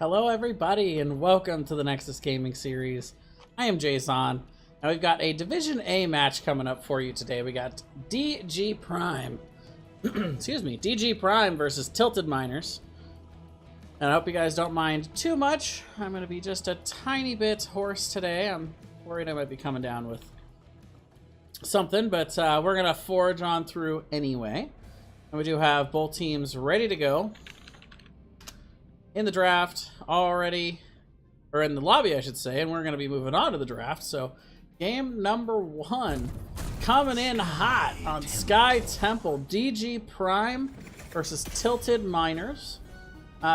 Hello everybody and welcome to the Nexus Gaming Series. I am Jason. Now we've got a Division A match coming up for you today. We got DG Prime, excuse me, DG Prime versus Tilted Miners. And I hope you guys don't mind too much. I'm going to be just a tiny bit hoarse today. I'm worried I might be coming down with something, but we're going to forge on through anyway. And we do have both teams ready to go in the draft already, or in the lobby, I should say, and we're going to be moving on to the draft. So game number 1 coming in hot on Sky Temple. DG Prime versus Tilted Miners.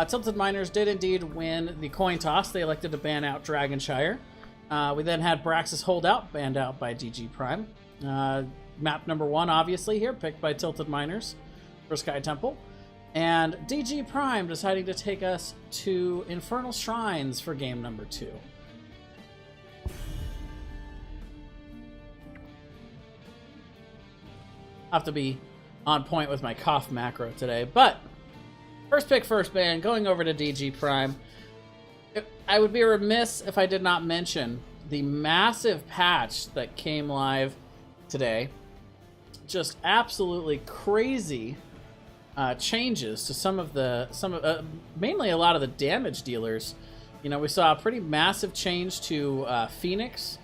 Tilted Miners did indeed win the coin toss. They elected to ban out Dragonshire. We then had Braxis Holdout banned out by DG Prime. Map number 1 obviously here, picked by Tilted Miners for Sky Temple. And DG Prime deciding to take us to Infernal Shrines for game number 2. Have to be on point with my cough macro today, but first pick, first ban, going over to DG Prime. I would be remiss if I did not mention the massive patch that came live today. Just absolutely crazy changes to some of mainly a lot of the damage dealers. You know, we saw a pretty massive change to Phoenix.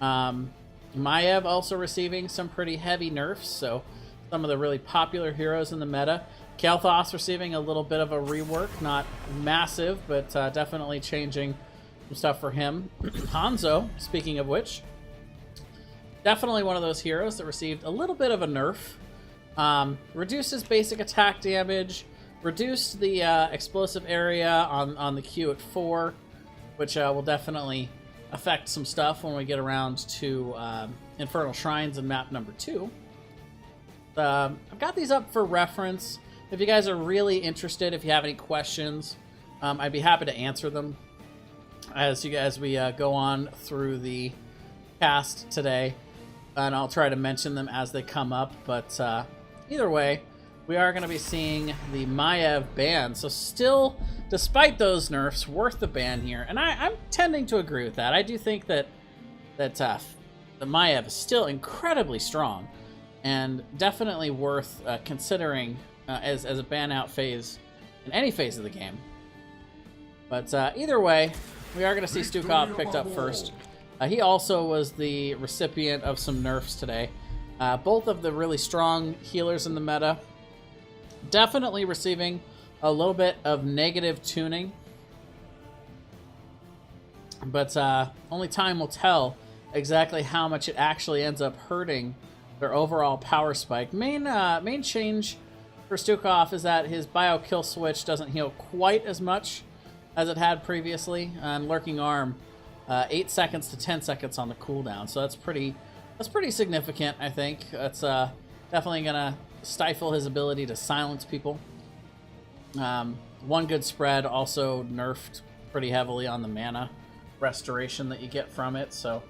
Maiev also receiving some pretty heavy nerfs, so some of the really popular heroes in the meta. Kael'thas receiving a little bit of a rework, not massive, but definitely changing some stuff for him. Hanzo, speaking of which, definitely one of those heroes that received a little bit of a nerf. Reduces basic attack damage, reduced the explosive area on the Q at 4, which will definitely affect some stuff when we get around to Infernal Shrines in map number 2. I've got these up for reference. If you guys are really interested, if you have any questions, I'd be happy to answer them as we go on through the cast today, and I'll try to mention them as they come up. But either way, we are going to be seeing the Maiev ban. So still, despite those nerfs, worth the ban here. And I'm tending to agree with that. I do think that the Maiev is still incredibly strong and definitely worth considering as a ban out phase in any phase of the game. But either way, we are going to see Stukov picked up first. He also was the recipient of some nerfs today. Both of the really strong healers in the meta definitely receiving a little bit of negative tuning, but only time will tell exactly how much it actually ends up hurting their overall power spike. Main change for Stukov is that his bio kill switch doesn't heal quite as much as it had previously, and Lurking Arm 8 seconds to 10 seconds on the cooldown, so that's pretty significant. I think that's definitely gonna stifle his ability to silence people. One good spread also nerfed pretty heavily on the mana restoration that you get from it, so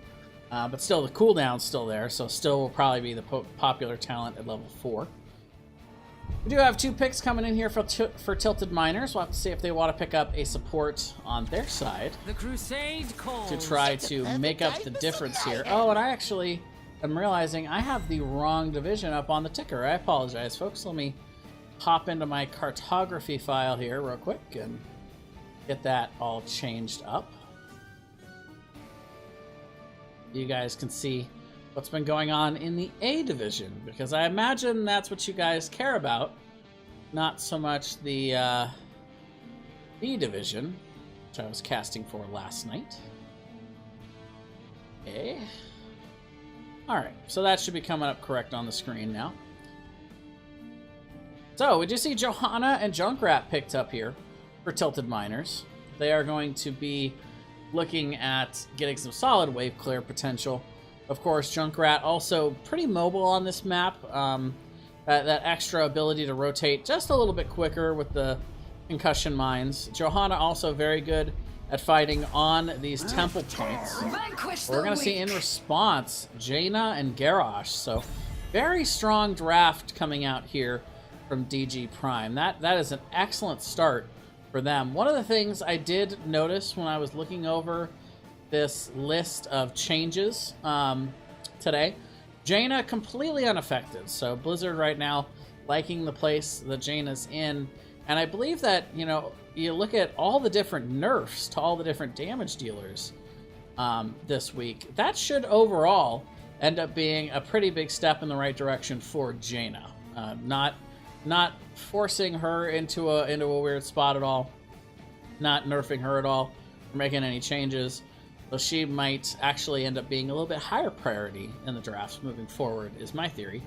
but still the cooldown's still there, so still will probably be the popular talent at level 4. We do have 2 picks coming in here for Tilted Miners. We'll have to see if they want to pick up a support on their side the crusade calls to try to make up the difference here. Oh, and I actually am realizing I have the wrong division up on the ticker. I apologize, folks. Let me hop into my cartography file here real quick and get that all changed up. You guys can see what's been going on in the A division, because I imagine that's what you guys care about, not so much the B division, which I was casting for last night. Okay. Alright, so that should be coming up correct on the screen now. So, we do see Johanna and Junkrat picked up here for Tilted Miners. They are going to be looking at getting some solid wave clear potential. Of course, Junkrat also pretty mobile on this map. That extra ability to rotate just a little bit quicker with the concussion mines. Johanna also very good at fighting on these temple points. We're going to see in response Jaina and Garrosh. So very strong draft coming out here from DG Prime. That is an excellent start for them. One of the things I did notice when I was looking over this list of changes today, Jaina completely unaffected. So Blizzard right now liking the place that Jaina's in. And I believe that, you know, you look at all the different nerfs to all the different damage dealers this week. That should overall end up being a pretty big step in the right direction for Jaina. Not forcing her into a weird spot at all, not nerfing her at all, or making any changes. So she might actually end up being a little bit higher priority in the drafts moving forward, is my theory.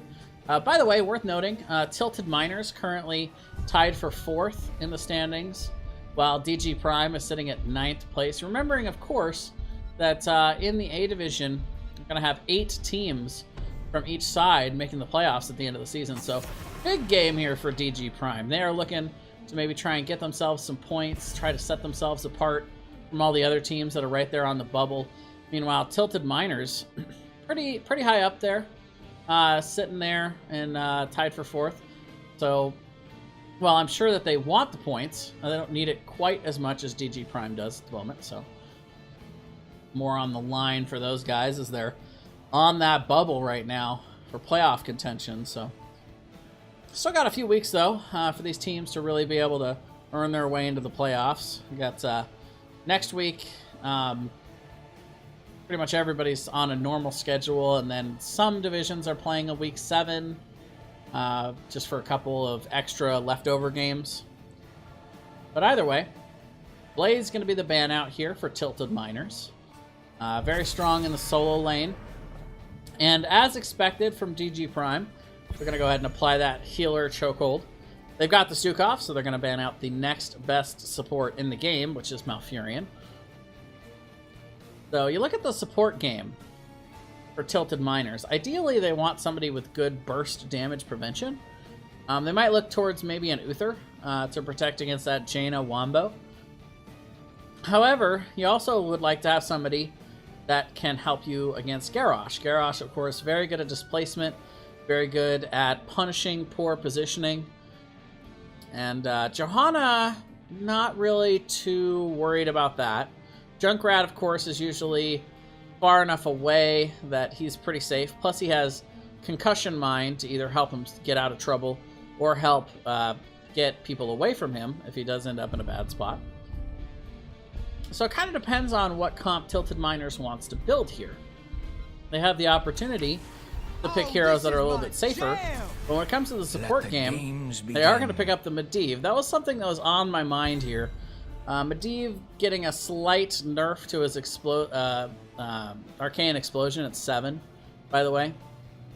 By the way, worth noting, Tilted Miners currently tied for 4th in the standings, while DG Prime is sitting at 9th place. Remembering, of course, that in the A Division, we're going to have 8 teams from each side making the playoffs at the end of the season. So, big game here for DG Prime. They are looking to maybe try and get themselves some points, try to set themselves apart from all the other teams that are right there on the bubble. Meanwhile, Tilted Miners, pretty high up there, sitting there and tied for 4th. So, well, I'm sure that they want the points. They don't need it quite as much as DG Prime does at the moment. So, more on the line for those guys as they're on that bubble right now for playoff contention. So, still got a few weeks though for these teams to really be able to earn their way into the playoffs. We got next week. Pretty much everybody's on a normal schedule, and then some divisions are playing a week 7 just for a couple of extra leftover games. But either way, Blaze is going to be the ban out here for Tilted Miners. Very strong in the solo lane. And as expected from DG Prime, they're going to go ahead and apply that healer chokehold. They've got the Stukov, so they're going to ban out the next best support in the game, which is Malfurion. So you look at the support game for Tilted Miners. Ideally, they want somebody with good burst damage prevention. They might look towards maybe an Uther to protect against that Jaina Wombo. However, you also would like to have somebody that can help you against Garrosh. Garrosh, of course, very good at displacement, very good at punishing poor positioning. And Johanna, not really too worried about that. Junkrat, of course, is usually far enough away that he's pretty safe. Plus, he has Concussion Mine to either help him get out of trouble or help get people away from him if he does end up in a bad spot. So it kind of depends on what comp Tilted Miners wants to build here. They have the opportunity to pick heroes that are a little bit safer, but when it comes to the support game, they are going to pick up the Medivh. That was something that was on my mind here. Medivh getting a slight nerf to his Arcane Explosion at 7, by the way.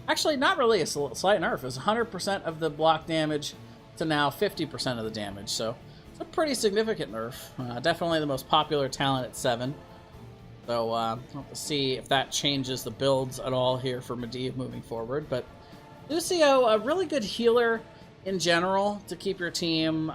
Actually, not really a slight nerf. It was 100% of the block damage to now 50% of the damage, so it's a pretty significant nerf. Definitely the most popular talent at 7. So we'll have to see if that changes the builds at all here for Medivh moving forward. But Lucio, a really good healer in general to keep your team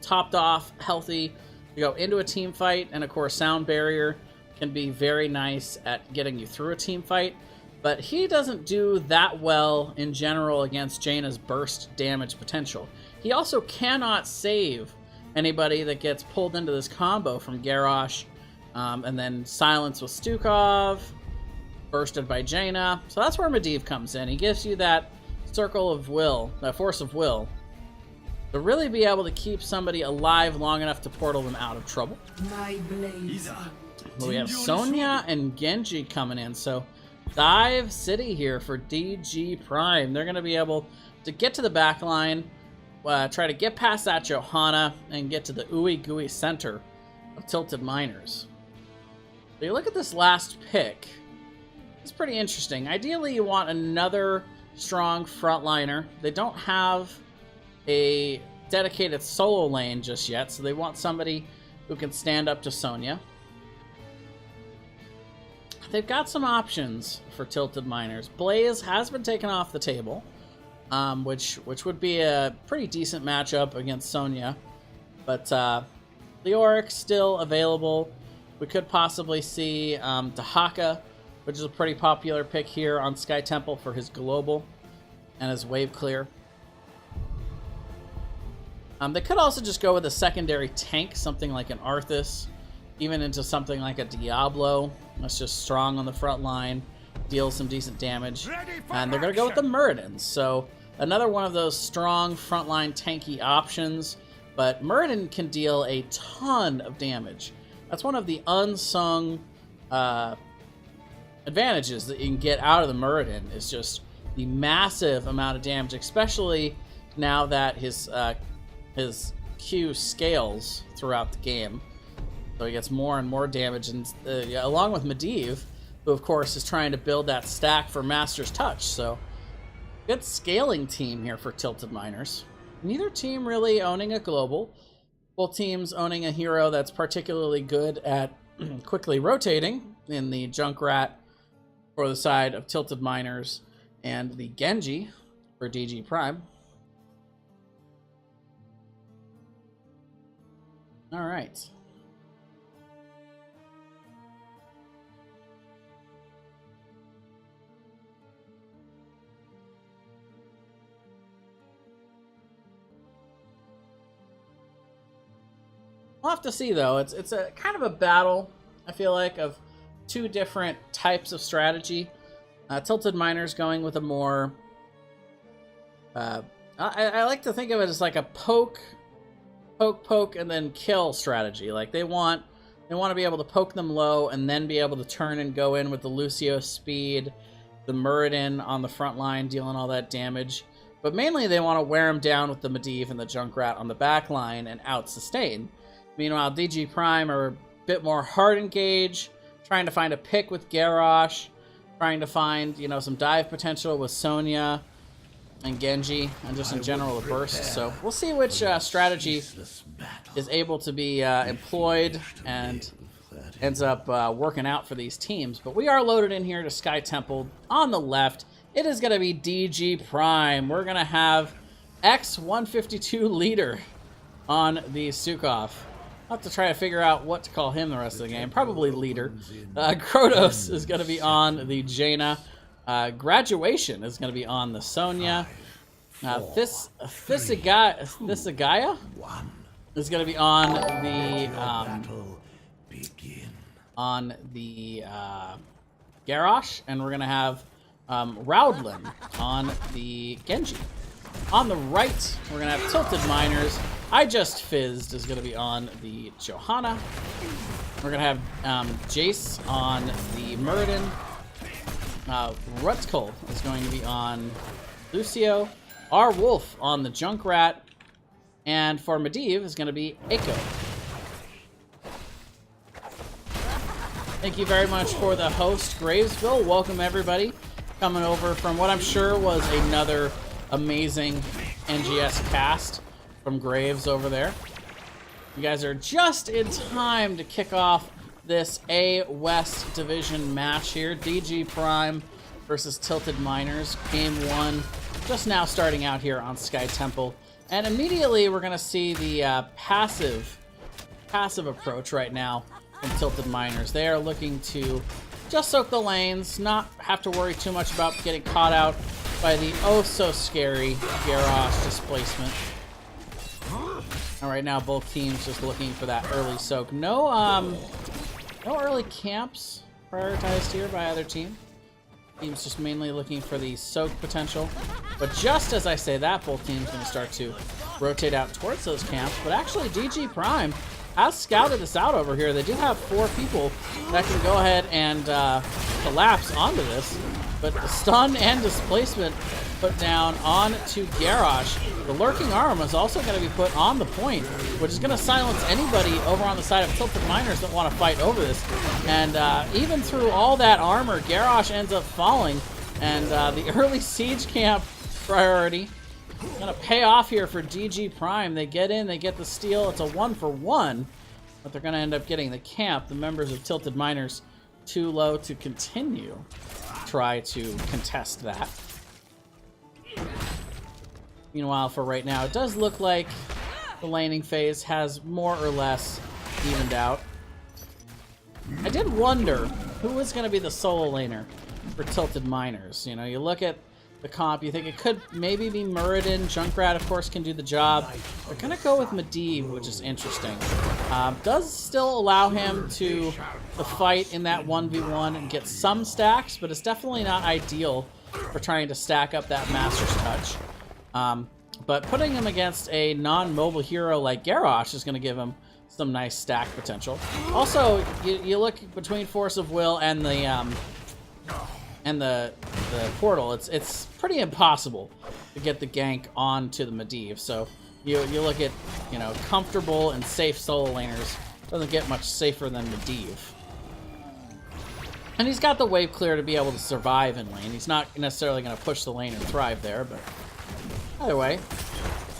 topped off, healthy. You go into a team fight, and of course Sound Barrier can be very nice at getting you through a team fight. But he doesn't do that well in general against Jaina's burst damage potential. He also cannot save anybody that gets pulled into this combo from Garrosh, and then silence with Stukov, bursted by Jaina. So that's where Medivh comes in. He gives you that circle of will, that force of will, to really be able to keep somebody alive long enough to portal them out of trouble. My blade. Well, we have Sonya and Genji coming in, so Dive City here for DG Prime. They're going to be able to get to the back line, try to get past that Johanna, and get to the ooey gooey center of Tilted Miners. So you look at this last pick, it's pretty interesting. Ideally, you want another strong frontliner. They don't have a dedicated solo lane just yet, so they want somebody who can stand up to Sonya. They've got some options for Tilted Miners. Blaze has been taken off the table, which would be a pretty decent matchup against Sonya. But Leoric still available. We could possibly see Dahaka, which is a pretty popular pick here on Sky Temple for his global and his wave clear. They could also just go with a secondary tank, something like an Arthas, even into something like a Diablo. That's just strong on the front line, deals some decent damage. And they're going to go with the Muradins. So another one of those strong frontline tanky options. But Muradin can deal a ton of damage. That's one of the unsung advantages that you can get out of the Muradin, is just the massive amount of damage, especially now that his Q scales throughout the game. So he gets more and more damage, and along with Medivh, who of course is trying to build that stack for Master's Touch. So good scaling team here for Tilted Miners. Neither team really owning a global. Both teams owning a hero that's particularly good at quickly rotating in the Junkrat for the side of Tilted Miners, and the Genji for DG Prime. All right. We'll have to see, though. It's a kind of a battle, I feel like, of two different types of strategy. Tilted Miners going with a more... I like to think of it as like a poke, and then kill strategy. Like they want to be able to poke them low and then be able to turn and go in with the Lucio speed, the Muradin on the front line dealing all that damage. But mainly they want to wear them down with the Medivh and the Junkrat on the back line and out-sustain. Meanwhile, DG Prime are a bit more hard engage, trying to find a pick with Garrosh, trying to find, you know, some dive potential with Sonya and Genji, and just in general a burst. So we'll see which strategy is able to be employed and ends up working out for these teams. But we are loaded in here to Sky Temple. On the left, it is going to be DG Prime. We're going to have X-152 leader on the Sukhov. I'll have to try to figure out what to call him the rest of the game. Probably leader. Krotos is going to be on the Jaina. Graduation is going to be on the Sonya. Thisagaya is going to be on the Garrosh, and we're going to have Raudlin on the Genji. On the right, we're going to have Tilted Miners. I Just Fizzed is going to be on the Johanna. We're going to have Jace on the Muradin. Rutskold is going to be on Lucio. R. Wolf on the Junkrat. And for Medivh is going to be Echo. Thank you very much for the host, Gravesville. Welcome, everybody. Coming over from what I'm sure was another amazing NGS cast from Graves over there. You guys are just in time to kick off this A West Division match here. DG Prime versus Tilted Miners. Game 1 just now starting out here on Sky Temple. And immediately we're going to see the passive approach right now from Tilted Miners. They are looking to just soak the lanes, not have to worry too much about getting caught out by the oh-so-scary Garrosh displacement. And right now, both teams just looking for that early soak. No early camps prioritized here by either team. Teams just mainly looking for the soak potential. But just as I say that, both teams going to start to rotate out towards those camps. But actually, DG Prime has scouted this out over here. They do have 4 people that can go ahead and collapse onto this. But the stun and displacement put down onto Garrosh. The Lurking Arm is also going to be put on the point, which is going to silence anybody over on the side of Tilted Miners that want to fight over this. And even through all that armor, Garrosh ends up falling. And the early siege camp priority going to pay off here for DG Prime. They get in, they get the steal. It's a 1-for-1, but they're going to end up getting the camp. The members of Tilted Miners too low to continue. Try to contest that. Meanwhile, for right now, it does look like the laning phase has more or less evened out. I did wonder who was going to be the solo laner for Tilted Miners. You know, you look at the comp. You think it could maybe be Muradin. Junkrat, of course, can do the job. They're going to go with Medivh, which is interesting. Does still allow him to fight in that 1v1 and get some stacks, but it's definitely not ideal for trying to stack up that Master's Touch. But putting him against a non-mobile hero like Garrosh is going to give him some nice stack potential. Also, you look between Force of Will and the portal. It's pretty impossible to get the gank onto the Medivh. So you look at, you know, comfortable and safe solo laners. Doesn't get much safer than Medivh. And he's got the wave clear to be able to survive in lane. He's not necessarily going to push the lane and thrive there, but either way,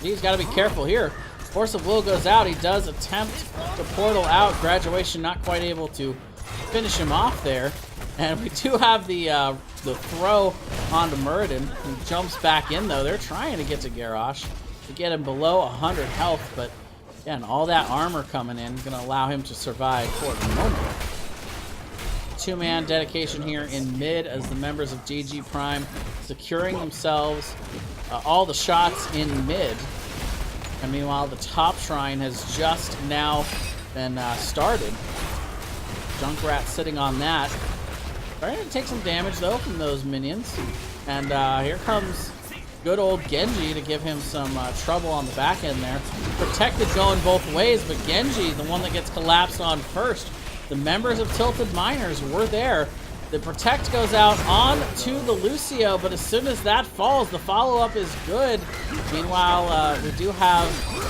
he's got to be careful here. Force of Will goes out. He does attempt to portal out. Graduation not quite able to finish him off there. And we do have the throw onto Muradin. He jumps back in, though. They're trying to get to Garrosh to get him below 100 health, but again, all that armor coming in going to allow him to survive for the moment. Two-man dedication here in mid as the members of DG Prime securing themselves all the shots in mid. And meanwhile, the top shrine has just now been started. Junkrat sitting on that. Trying to take some damage, though, from those minions. And here comes good old Genji to give him some trouble on the back end there. Protected going both ways, but Genji, the one that gets collapsed on first. The members of Tilted Miners were there. The Protect goes out on to the Lucio, but as soon as that falls, the follow-up is good. Meanwhile, we do have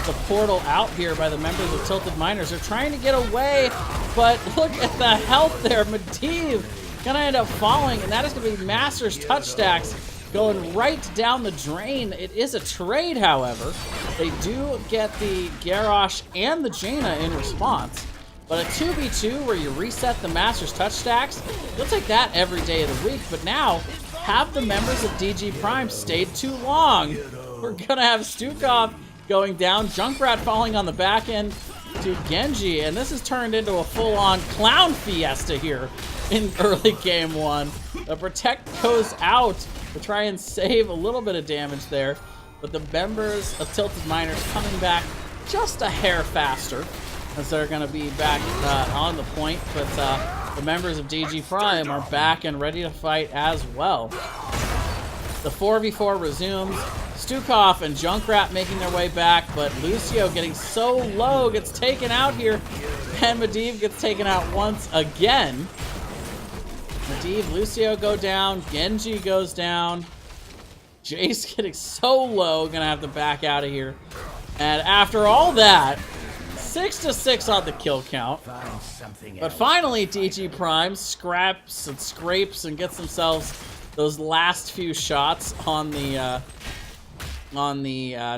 the portal out here by the members of Tilted Miners. They're trying to get away, but look at the health there. Medivh gonna end up falling, and that is gonna be Master's Touch stacks going right down the drain. It is a trade, however. They do get the Garrosh and the Jaina in response. But a 2v2 where you reset the Master's Touch stacks, you'll take that every day of the week. But now, have the members of DG Prime stayed too long? We're gonna have Stukov going down, Junkrat falling on the back end to Genji, and this has turned into a full-on clown fiesta here in early game one. The Protect goes out to try and save a little bit of damage there, but the members of Tilted Miners coming back just a hair faster, as they're going to be back on the point, but the members of DG Prime are back and ready to fight as well. The 4v4 resumes. Stukov and Junkrat making their way back, but Lucio getting so low gets taken out here, and Medivh gets taken out once again. Medivh, Lucio go down, Genji goes down. Jace getting so low, gonna have to back out of here. And after all that, 6-6 on the kill count. But finally, DG Prime scraps and scrapes and gets themselves those last few shots on the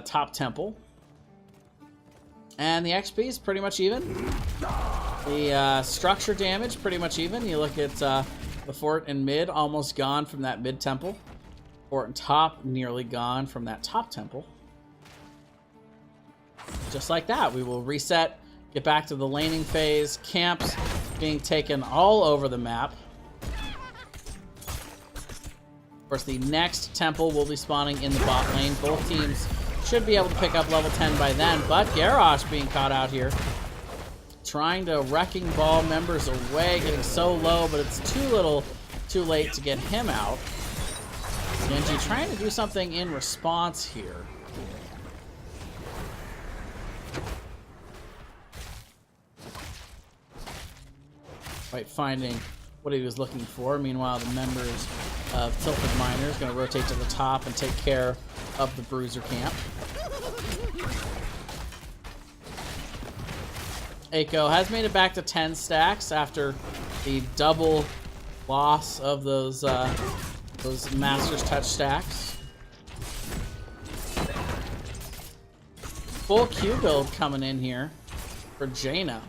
top temple. And the XP is pretty much even. The structure damage pretty much even. You look at the fort and mid, almost gone from that mid temple. Fort and top nearly gone from that top temple. Just like that, we will reset, get back to the laning phase. Camps being taken all over the map. Of course, the next temple will be spawning in the bot lane. Both teams should be able to pick up level 10 by then, but Garrosh being caught out here. Trying to Wrecking Ball members away, getting so low, but it's too late to get him out. Genji trying to do something in response here. Quite finding what he was looking for. Meanwhile, the members of Tilted Miners going to rotate to the top and take care of the Bruiser camp. Eiko has made it back to 10 stacks after the double loss of those Master's Touch stacks. Full Q build coming in here for Jaina.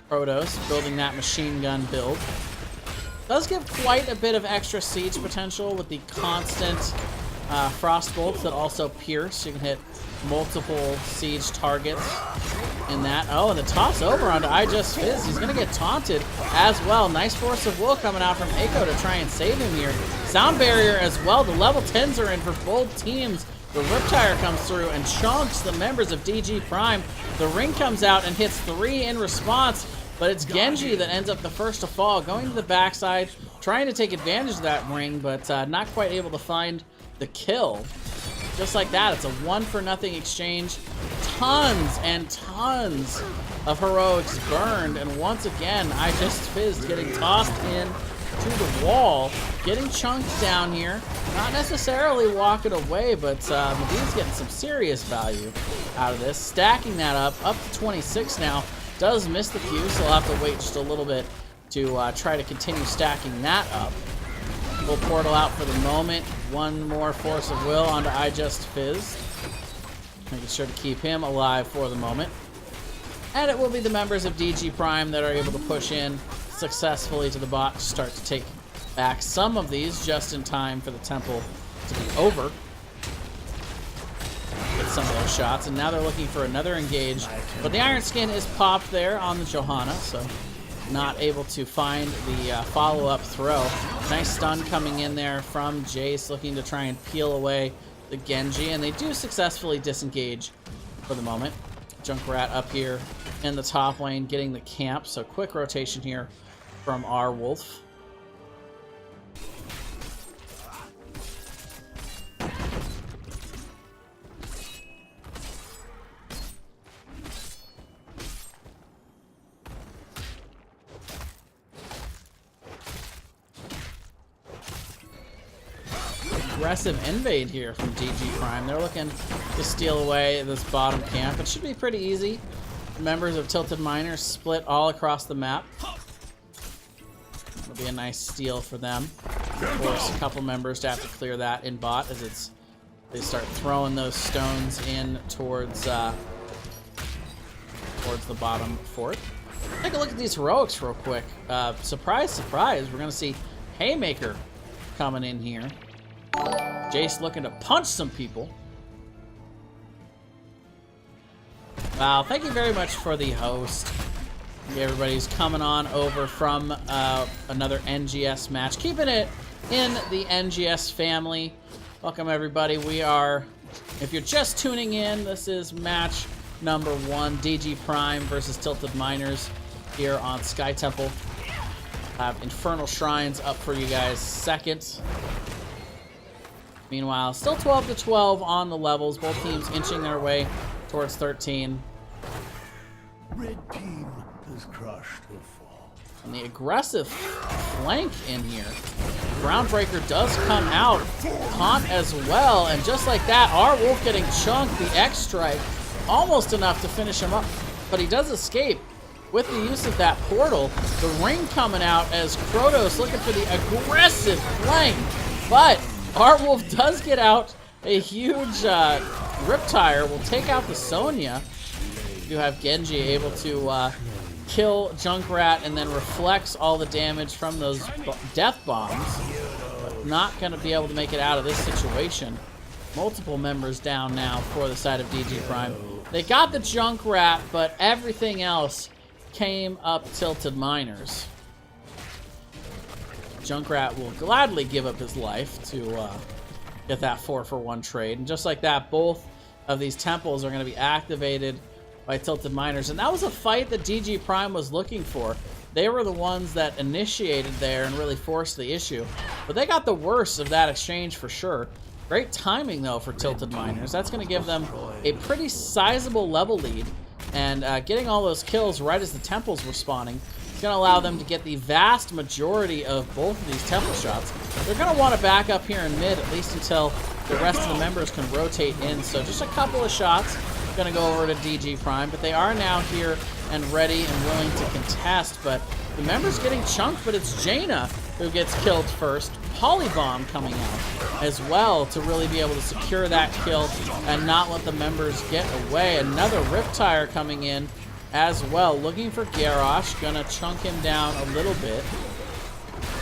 Protoss building that machine gun build. Does give quite a bit of extra siege potential with the constant frost bolts that also pierce. You can hit multiple siege targets in that. Oh, and the toss over onto I Just Fizz. He's going to get taunted as well. Nice force of will coming out from Eiko to try and save him here. Sound barrier as well. The level 10s are in for both teams. The Riptire comes through and chunks the members of DG Prime. The ring comes out and hits 3 in response, but it's Genji that ends up the first to fall, going to the backside, trying to take advantage of that ring, but not quite able to find the kill. Just like that, it's a 1-for-0 exchange. Tons and tons of heroics burned, and once again, I Just Fizzed getting tossed in to the wall, getting chunked down here. Not necessarily walking away, but Medivh's getting some serious value out of this. Stacking that up to 26 now. Does miss the Q, so he'll have to wait just a little bit to try to continue stacking that up. Full portal out for the moment. One more force of will onto I Just Fizz. Making sure to keep him alive for the moment. And it will be the members of DG Prime that are able to push in successfully to the bot to start to take back some of these just in time for the temple to be over. Get some of those shots, and now they're looking for another engage. But the Iron Skin is popped there on the Johanna, so not able to find the follow-up throw. Nice stun coming in there from Jace, looking to try and peel away the Genji, and they do successfully disengage for the moment. Junkrat up here in the top lane getting the camp, so quick rotation here from our Wolf. Aggressive invade here from DG Prime. They're looking to steal away this bottom camp. It should be pretty easy. Members of Tilted Miners split all across the map. It'll be a nice steal for them. Force a couple members to have to clear that in bot as they start throwing those stones in towards the bottom fort. Take a look at these heroics real quick. Surprise, surprise, we're going to see Haymaker coming in here. Jace looking to punch some people. Wow, thank you very much for the host. Everybody's coming on over from another NGS match. Keeping it in the NGS family. Welcome everybody. We are, if you're just tuning in, this is match number 1, DG Prime versus Tilted Miners here on Sky Temple. Have Infernal Shrines up for you guys second. Meanwhile, still 12-12 on the levels. Both teams inching their way towards 13. Red team has crushed the fall. And the aggressive flank in here. Groundbreaker does come out. Taunt as well. And just like that, our Wolf getting chunked. The X-Strike. Almost enough to finish him up. But he does escape with the use of that portal. The ring coming out as Krotos looking for the aggressive flank. But our Wolf does get out a huge Riptire. Will take out the Sonya. You have Genji able to kill Junkrat and then reflects all the damage from those death bombs. But not going to be able to make it out of this situation. Multiple members down now for the side of DG Prime. They got the Junkrat, but everything else came up Tilted Miners. Junkrat will gladly give up his life to get that 4-for-1 trade. And just like that, both of these temples are going to be activated by Tilted Miners. And that was a fight that DG Prime was looking for. They were the ones that initiated there and really forced the issue. But they got the worst of that exchange for sure. Great timing, though, for Tilted Miners. That's going to give them a pretty sizable level lead. And getting all those kills right as the temples were spawning is going to allow them to get the vast majority of both of these temple shots. They're going to want to back up here in mid, at least until the rest of the members can rotate in. So just a couple of shots. Going to go over to DG Prime, but they are now here and ready and willing to contest. But the members getting chunked, but it's Jaina who gets killed first. Polybomb coming out as well to really be able to secure that kill and not let the members get away. Another Riptire coming in as well, looking for Garrosh. Gonna chunk him down a little bit,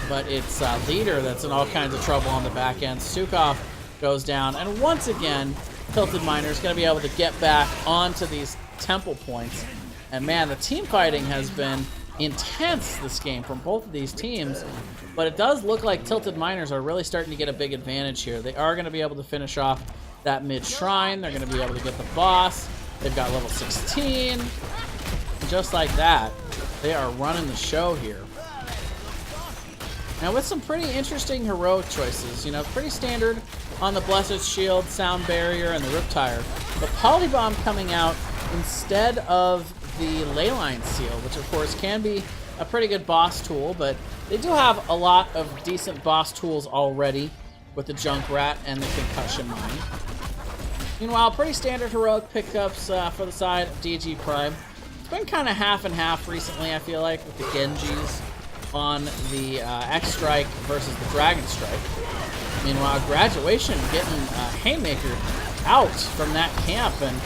but it's Leader that's in all kinds of trouble on the back end. Sukov goes down, and once again, Tilted Miners going to be able to get back onto these temple points And man, the team fighting has been intense this game from both of these teams. But it does look like Tilted Miners are really starting to get a big advantage here. They are going to be able to finish off that mid-shrine. They're going to be able to get the boss. They've got level 16. And just like that, they are running the show here. Now with some pretty interesting heroic choices. You know, pretty standard on the Blessed Shield, Sound Barrier, and the Riptire. But Polybomb coming out instead of the Leyline Seal, which of course can be a pretty good boss tool, but they do have a lot of decent boss tools already with the Junkrat and the Concussion Mine. Meanwhile, pretty standard heroic pickups for the side of DG Prime. It's been kind of half and half recently, I feel like, with the Genjis on the X-Strike versus the Dragon Strike. Meanwhile, Graduation getting Haymaker out from that camp, and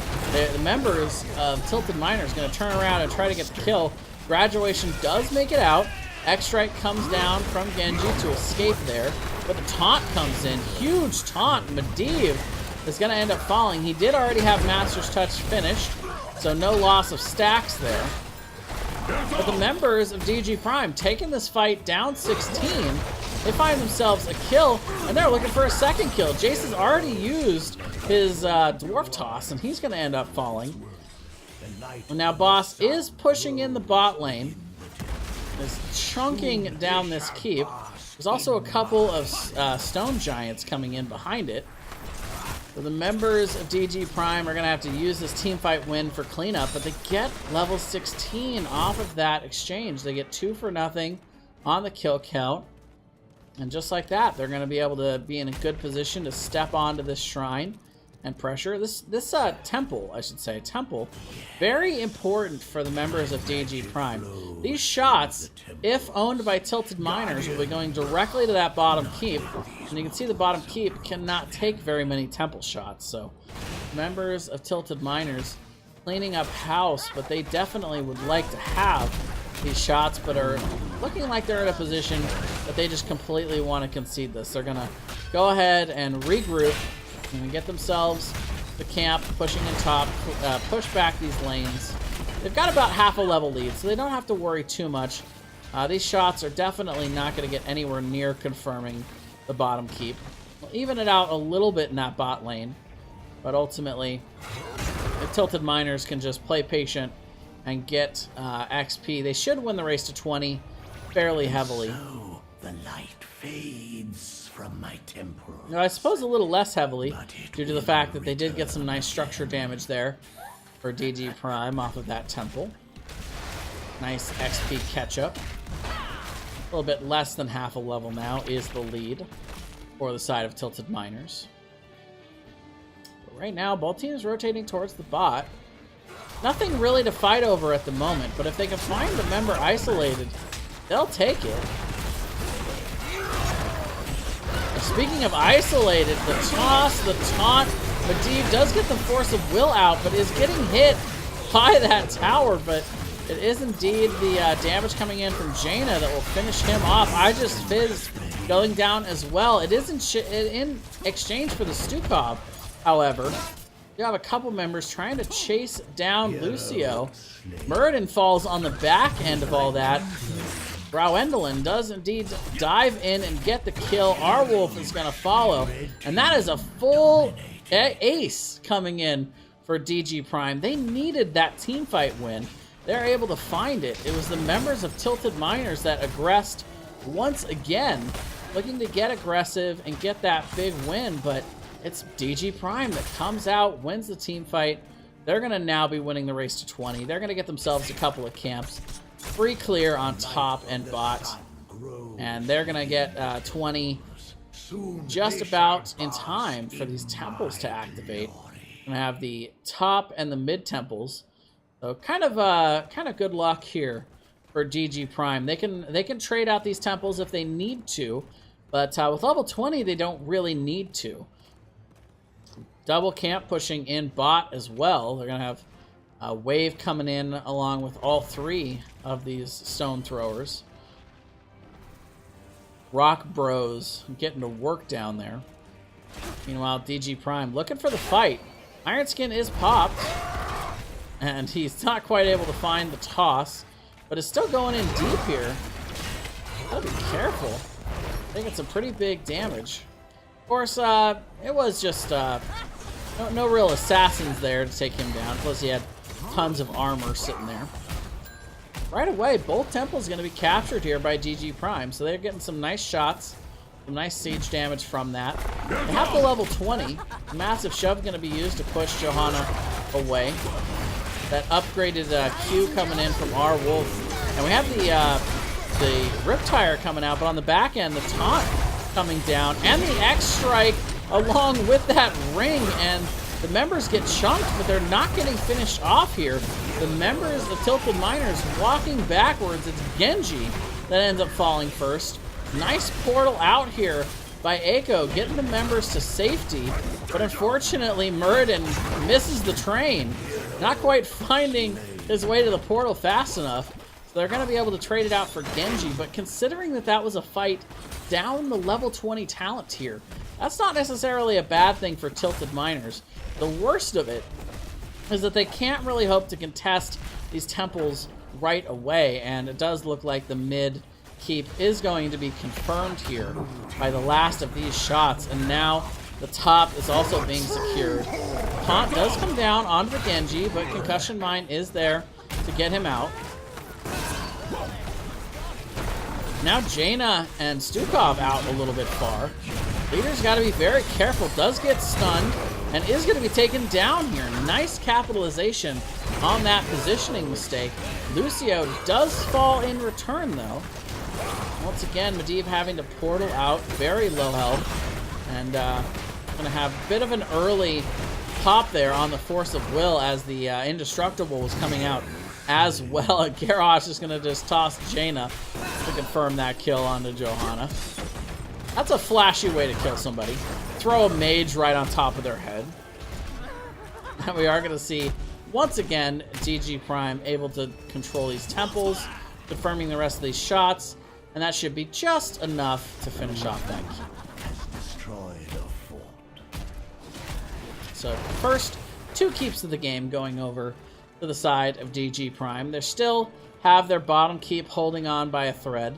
the members of Tilted Miners going to turn around and try to get the kill. Graduation does make it out. X-Strike comes down from Genji to escape there, but the taunt comes in. Huge taunt. Medivh is going to end up falling. He did already have Master's Touch finished, so no loss of stacks there. But the members of DG Prime taking this fight down 16. They find themselves a kill, and they're looking for a second kill. Jace has already used his Dwarf Toss, and he's going to end up falling. And now Boss is pushing in the bot lane. Is chunking down this keep. There's also a couple of Stone Giants coming in behind it. So the members of DG Prime are going to have to use this teamfight win for cleanup, but they get level 16 off of that exchange. They get 2 for nothing on the kill count. And just like that, they're going to be able to be in a good position to step onto this shrine and pressure. This temple, I should say, very important for the members of DG Prime. These shots, if owned by Tilted Miners, will be going directly to that bottom keep. And you can see the bottom keep cannot take very many temple shots. So members of Tilted Miners cleaning up house, but they definitely would like to have these shots, but are looking like they're in a position that they just completely want to concede this. They're going to go ahead and regroup and get themselves the camp, pushing in top, push back these lanes. They've got about half a level lead, so they don't have to worry too much. These shots are definitely not going to get anywhere near confirming the bottom keep. We'll even it out a little bit in that bot lane, but ultimately, the Tilted Miners can just play patient and get XP. They should win the race to 20 fairly heavily. So the light fades from my temple. Now, I suppose a little less heavily due to the fact that they did get some nice structure damage there for DG Prime off of that temple. Nice XP catch-up. A little bit less than half a level now is the lead for the side of Tilted Miners. But right now, both teams rotating towards the bot. Nothing really to fight over at the moment, but if they can find the member isolated, they'll take it. Speaking of isolated, the toss, the taunt, Medivh does get the Force of Will out, but is getting hit by that tower, but it is indeed the damage coming in from Jaina that will finish him off. I just Fizz going down as well. It is in exchange for the Stukov, however. You have a couple members trying to chase down Lucio. Muradin falls on the back end of all that. Brauendelin does indeed dive in and get the kill. Arwolf is going to follow. And that is a full ace coming in for DG Prime. They needed that teamfight win. They're able to find it. It was the members of Tilted Miners that aggressed once again, looking to get aggressive and get that big win, but it's DG Prime that comes out, wins the team fight. They're going to now be winning the race to 20. They're going to get themselves a couple of camps. Free clear on top and bot. And they're going to get 20 just about in time for these temples to activate. Going to have the top and the mid temples. So kind of good luck here for DG Prime. They can trade out these temples if they need to, but with level 20 they don't really need to. Double camp pushing in bot as well. They're going to have a wave coming in along with all 3 of these stone throwers. Rock Bros getting to work down there. Meanwhile, DG Prime looking for the fight. Iron Skin is popped. And he's not quite able to find the toss, but is still going in deep here. Gotta be careful. I think it's a pretty big damage. Of course, it was just no real assassins there to take him down. Plus, he had tons of armor sitting there. Right away, both temples going to be captured here by DG Prime, so they're getting some nice shots, some nice siege damage from that. They have the level 20. Massive shove going to be used to push Johanna away. That upgraded Q coming in from our Wolf, and we have the Riptire coming out, but on the back end, the taunt coming down, and the X strike along with that ring, and the members get chunked, but they're not getting finished off here. The members, the Tilted Miners, walking backwards. It's Genji that ends up falling first. Nice portal out here by Eiko, getting the members to safety, but unfortunately Muradin misses the train, not quite finding his way to the portal fast enough. So they're going to be able to trade it out for Genji, but considering that that was a fight down the level 20 talent tier, that's not necessarily a bad thing for Tilted Miners. The worst of it is that they can't really hope to contest these temples right away, and it does look like the mid keep is going to be confirmed here by the last of these shots, and now the top is also being secured. Taunt does come down onto the Genji, but Concussion Mine is there to get him out. Now Jaina and Stukov out a little bit far. Leader's got to be very careful. Does get stunned and is going to be taken down here. Nice capitalization on that positioning mistake. Lucio does fall in return, though. Once again, Medivh having to portal out, very low health, and going to have a bit of an early pop there on the Force of Will as the Indestructible was coming out as well. Garrosh is going to just toss Jaina to confirm that kill onto Johanna. That's a flashy way to kill somebody. Throw a mage right on top of their head. And we are going to see, once again, DG Prime able to control these temples, confirming the rest of these shots, and that should be just enough to finish off that keep. So first, 2 keeps of the game going over to the side of DG Prime. They still have their bottom keep holding on by a thread.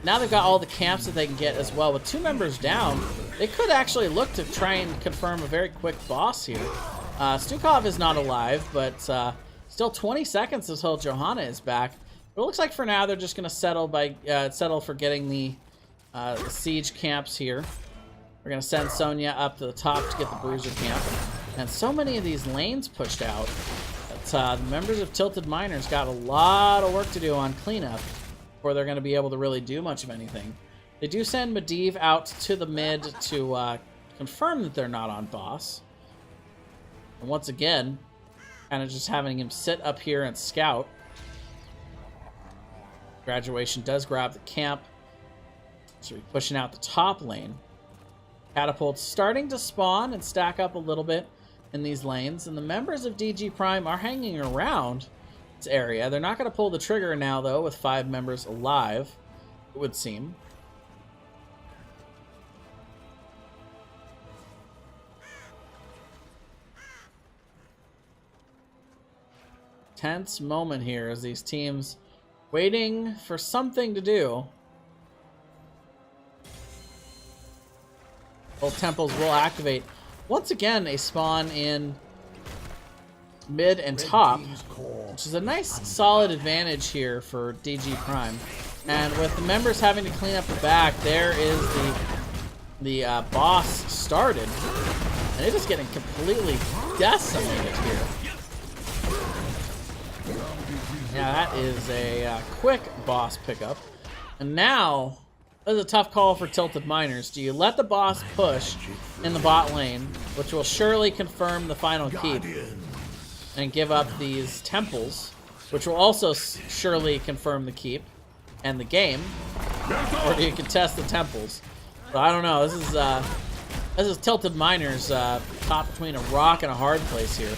Now they've got all the camps that they can get as well. With 2 members down, they could actually look to try and confirm a very quick boss here. Stukov is not alive, but still 20 seconds until Johanna is back. But it looks like for now they're just going to settle for getting the siege camps here. We're going to send Sonya up to the top to get the bruiser camp. And so many of these lanes pushed out that the members of Tilted Miners got a lot of work to do on cleanup before they're going to be able to really do much of anything. They do send Medivh out to the mid to confirm that they're not on boss. And once again, kind of just having him sit up here and scout. Graduation does grab the camp. So we're pushing out the top lane. Catapults starting to spawn and stack up a little bit in these lanes. And the members of DG Prime are hanging around this area. They're not going to pull the trigger now, though, with 5 members alive, it would seem. Tense moment here as these teams waiting for something to do. Both temples will activate. Once again, a spawn in mid and top, which is a nice solid advantage here for DG Prime. And with the members having to clean up the back, there is the boss started. And it is getting completely decimated here. Yeah, that is a quick boss pickup. And now, this is a tough call for Tilted Miners. Do you let the boss push in the bot lane, which will surely confirm the final keep, and give up these temples, which will also surely confirm the keep and the game, or do you contest the temples? So I don't know. This is Tilted Miners caught between a rock and a hard place here.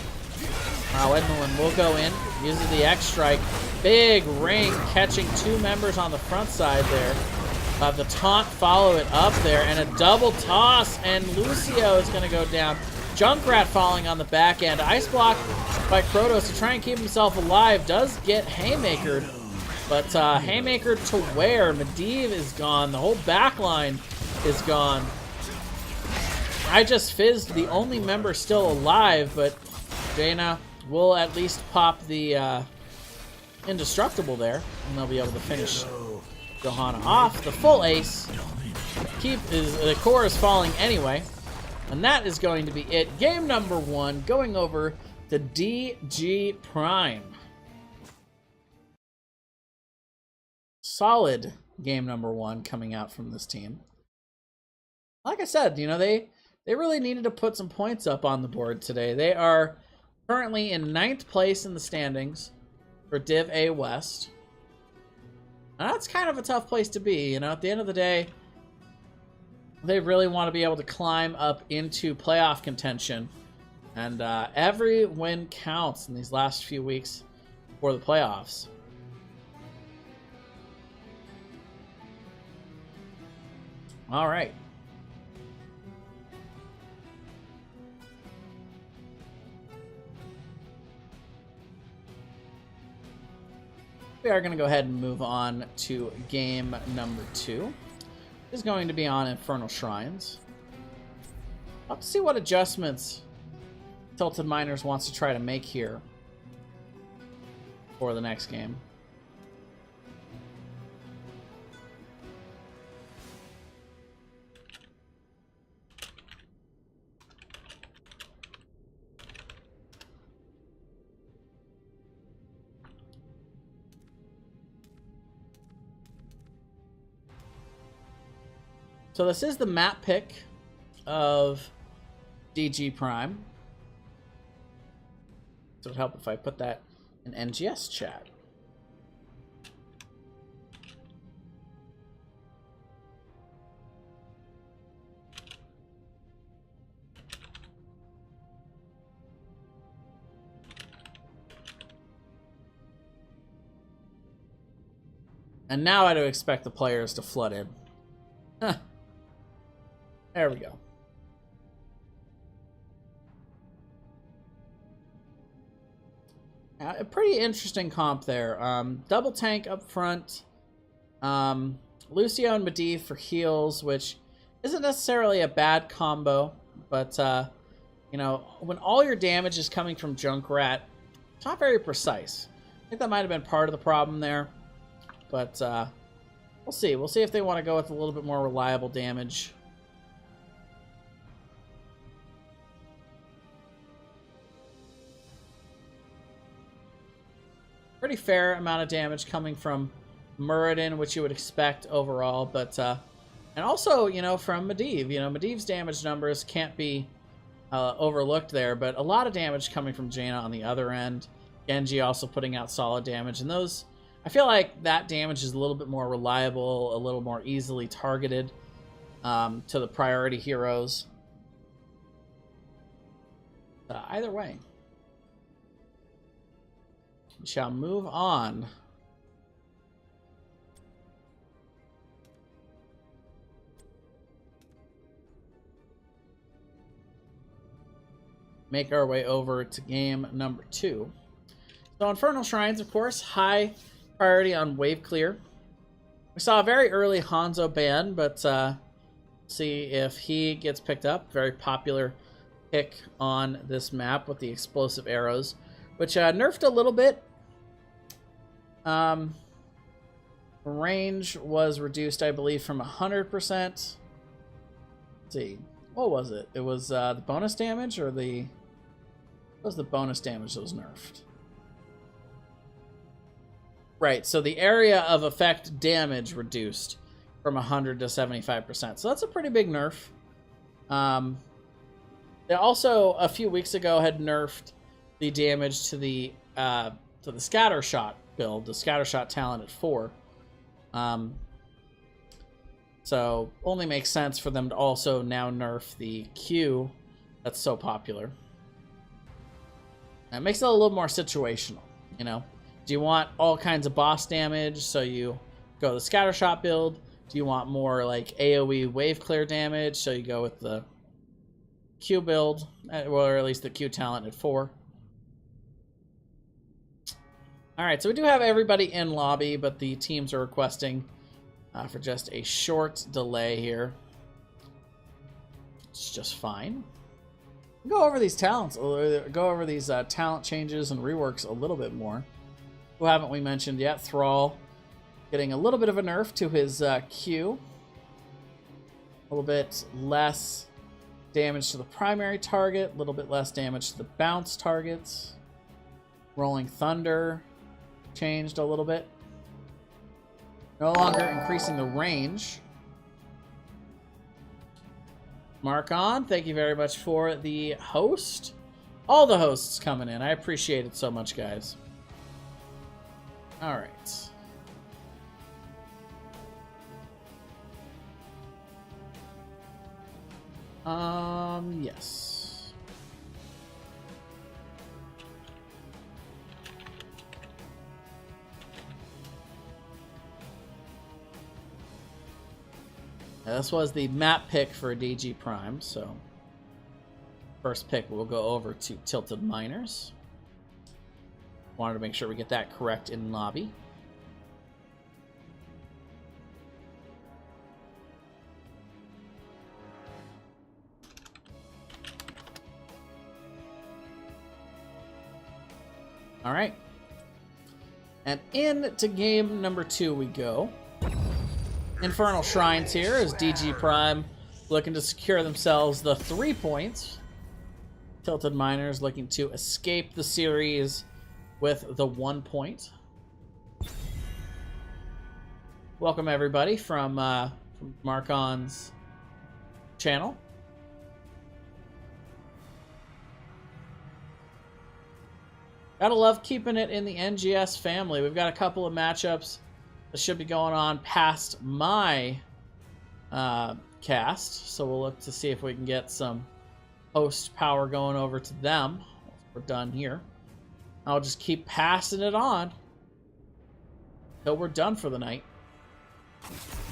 Edmelin will go in, uses the X strike, big ring, catching 2 members on the front side there. The taunt follow it up there, and a double toss, and Lucio is going to go down. Junkrat falling on the back end. Ice block by Krotos to try and keep himself alive. Does get Haymakered, but Haymakered to where? Medivh is gone. The whole back line is gone. I just fizzed the only member still alive, but Jaina will at least pop the indestructible there, and they'll be able to finish Johanna off. The full ace. The core is falling anyway. And that is going to be it. Game number 1 going over to DG Prime. Solid game number 1 coming out from this team. Like I said, you know, they really needed to put some points up on the board today. They are currently in 9th place in the standings for Div A West. And that's kind of a tough place to be, you know, at the end of the day. They really want to be able to climb up into playoff contention. And every win counts in these last few weeks for the playoffs. All right. We are going to go ahead and move on to game number 2. Is going to be on Infernal Shrines. I'll have to see what adjustments Tilted Miners wants to try to make here for the next game. So this is the map pick of DG Prime. So it would help if I put that in NGS chat. And now I do expect the players to flood in. Huh. There we go. A pretty interesting comp there. Double tank up front. Lucio and Medivh for heals, which isn't necessarily a bad combo, but you know, when all your damage is coming from Junkrat, it's not very precise. I think that might have been part of the problem there, but we'll see. We'll see if they want to go with a little bit more reliable damage. Pretty fair amount of damage coming from Muradin, which you would expect overall, but and also, you know, from Medivh. You know, Medivh's damage numbers can't be overlooked there, but a lot of damage coming from Jaina on the other end. Genji also putting out solid damage, and those, I feel like that damage is a little bit more reliable, a little more easily targeted to the priority heroes. Either way. We shall move on. Make our way over to game number 2. So Infernal Shrines, of course, high priority on wave clear. We saw a very early Hanzo ban, but see if he gets picked up. Very popular pick on this map with the explosive arrows, which nerfed a little bit. Range was reduced, I believe, from 100%. Let's see, what was it? It was the bonus damage, or the... What was the bonus damage that was nerfed? Right, so the area of effect damage reduced from 100 to 75%. So that's a pretty big nerf. They also, a few weeks ago, had nerfed the damage to the scatter shot build, the scatter shot talent at 4. So only makes sense for them to also now nerf the Q that's so popular. That makes it a little more situational, you know. Do you want all kinds of boss damage, so you go the scatter shot build? Do you want more like AoE wave clear damage, so you go with the Q build, or at least the Q talent at 4. Alright, so we do have everybody in lobby, but the teams are requesting for just a short delay here. It's just fine. Go over these talents, go over these talent changes and reworks a little bit more. Who haven't we mentioned yet? Thrall getting a little bit of a nerf to his Q. A little bit less damage to the primary target, a little bit less damage to the bounce targets. Rolling Thunder changed a little bit. No longer increasing the range. Mark on, thank you very much for the host. All the hosts coming in. I appreciate it so much, guys. All right. Yes. This was the map pick for DG Prime, so first pick we'll go over to Tilted Miners. Wanted to make sure we get that correct in lobby. All right. And into game number 2 we go. Infernal Shrines here as DG Prime looking to secure themselves the 3 points. Tilted Miners looking to escape the series with the 1 point. Welcome everybody from Markon's channel. Gotta love keeping it in the NGS family. We've got a couple of matchups that should be going on past my cast, so we'll look to see if we can get some host power going over to them. We're done here. I'll just keep passing it on until we're done for the night.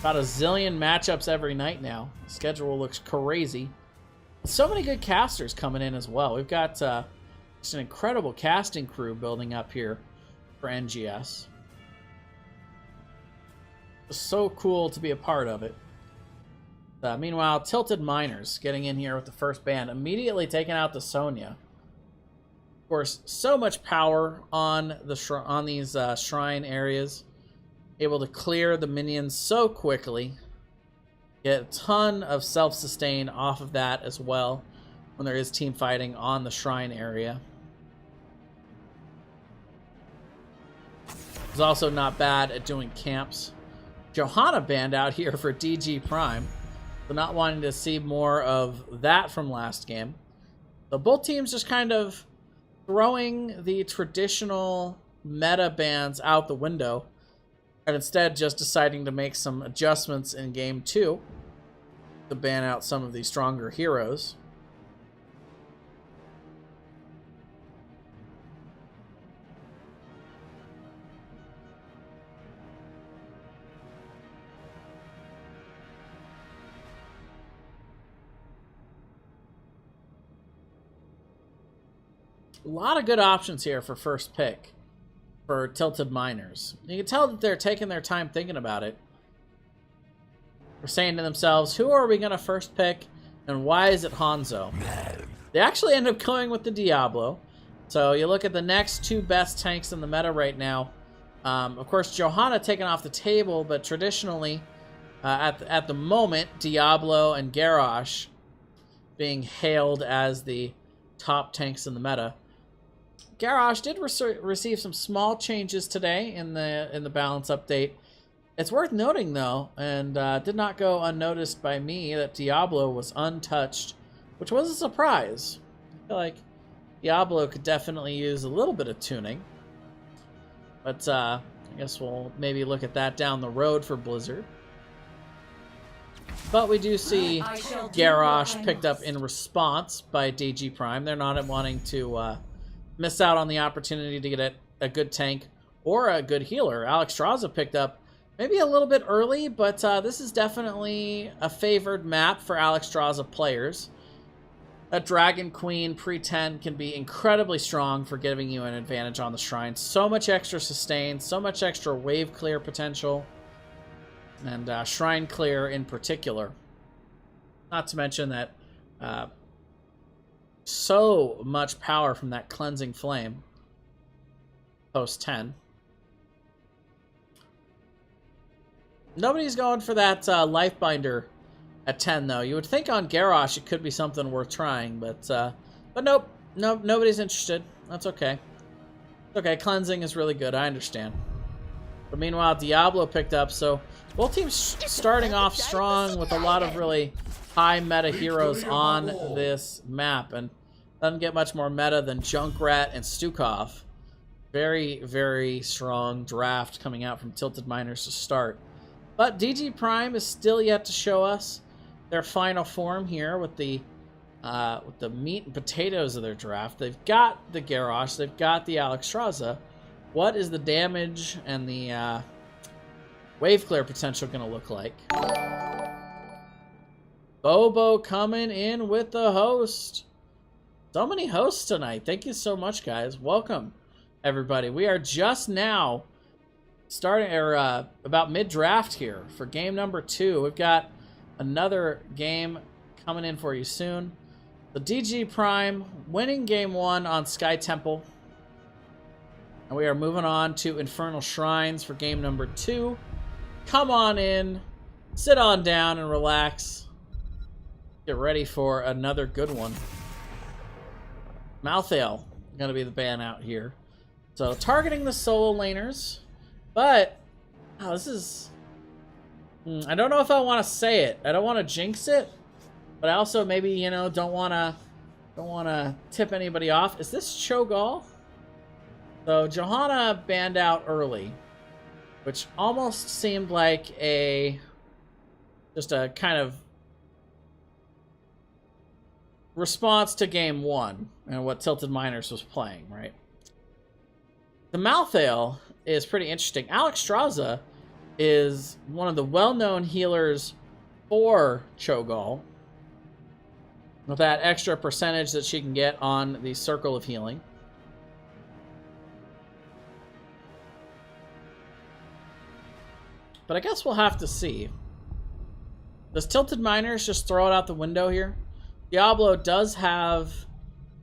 About a zillion matchups every night now. The schedule looks crazy. So many good casters coming in as well. We've got just an incredible casting crew building up here for NGS. It's so cool to be a part of it. Meanwhile, Tilted Miners getting in here with the first ban, immediately taking out the Sonya. Of course, so much power on the these shrine areas. Able to clear the minions so quickly. Get a ton of self-sustain off of that as well when there is team fighting on the shrine area. It's also not bad at doing camps. Johanna banned out here for DG Prime, so not wanting to see more of that from last game. So both teams just kind of throwing the traditional meta bans out the window and instead just deciding to make some adjustments in game 2 to ban out some of the stronger heroes. A lot of good options here for first pick for Tilted Miners. You can tell that they're taking their time thinking about it. They're saying to themselves, who are we going to first pick and why is it Hanzo? They actually end up going with the Diablo. So you look at the next 2 best tanks in the meta right now. Of course, Johanna taken off the table, but traditionally, at the moment, Diablo and Garrosh being hailed as the top tanks in the meta. Garrosh did receive some small changes today in the balance update. It's worth noting though, and did not go unnoticed by me, that Diablo was untouched, which was a surprise. I feel like Diablo could definitely use a little bit of tuning, but I guess we'll maybe look at that down the road for Blizzard. But we do see Garrosh picked up in response by DG Prime. They're not wanting to miss out on the opportunity to get a good tank or a good healer. Alexstrasza picked up maybe a little bit early, but this is definitely a favored map for Alexstrasza players. That Dragon Queen pre-10 can be incredibly strong for giving you an advantage on the shrine. So much extra sustain, so much extra wave clear potential, and shrine clear in particular. Not to mention that so much power from that cleansing flame post 10. Nobody's going for that Lifebinder at 10, though. You would think on Garrosh it could be something worth trying, but nope. Nope, nobody's interested. That's okay. Okay, cleansing is really good. I understand. But meanwhile, Diablo picked up, so both teams starting off strong with a lot of really high meta heroes on this map, and doesn't get much more meta than Junkrat and Stukov. Very, very strong draft coming out from Tilted Miners to start. But DG Prime is still yet to show us their final form here with the meat and potatoes of their draft. They've got the Garrosh, they've got the Alexstrasza. What is the damage and the wave clear potential going to look like? Bobo coming in with the host. So many hosts tonight. Thank you so much, guys. Welcome, everybody. We are just now starting, or about mid-draft here for game number 2. We've got another game coming in for you soon. The DG Prime winning game 1 on Sky Temple. And we are moving on to Infernal Shrines for game number 2. Come on in, sit on down and relax. Get ready for another good one. Malthael going to be the ban out here. So targeting the solo laners. But, oh, this is... I don't know if I want to say it. I don't want to jinx it. But I also maybe, you know, don't want to tip anybody off. Is this Cho'Gall? So Johanna banned out early, which almost seemed like just a kind of response to game 1 and what Tilted Miners was playing, right? The Malthael is pretty interesting. Alexstrasza is one of the well-known healers for Cho'Gall, with that extra percentage that she can get on the Circle of Healing. But I guess we'll have to see. Does Tilted Miners just throw it out the window here? Diablo does have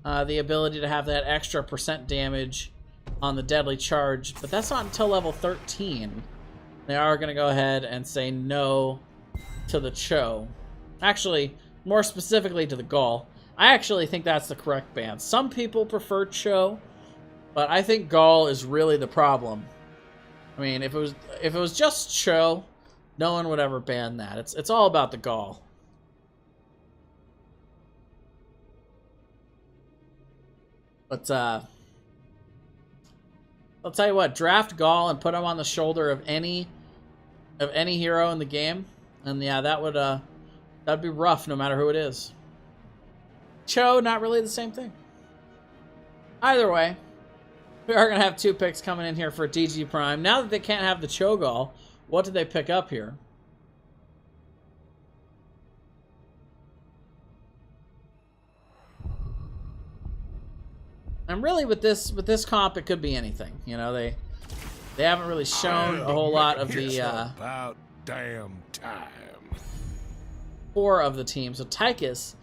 the ability to have that extra % damage on the Deadly Charge, but that's not until level 13. They are going to go ahead and say no to the Cho. Actually, more specifically to the Gall. I actually think that's the correct ban. Some people prefer Cho, but I think Gall is really the problem. I mean, if it was just Cho, no one would ever ban that. It's all about the Gall. But I'll tell you what, draft Gall and put him on the shoulder of any hero in the game, and yeah, that'd be rough no matter who it is. Cho, not really the same thing. Either way, we are going to have 2 picks coming in here for DG Prime. Now that they can't have the Cho'Gall, what did they pick up here? And really, with this comp, it could be anything. You know, they haven't really shown a whole lot of the about damn time. 4 of the team. So Tychus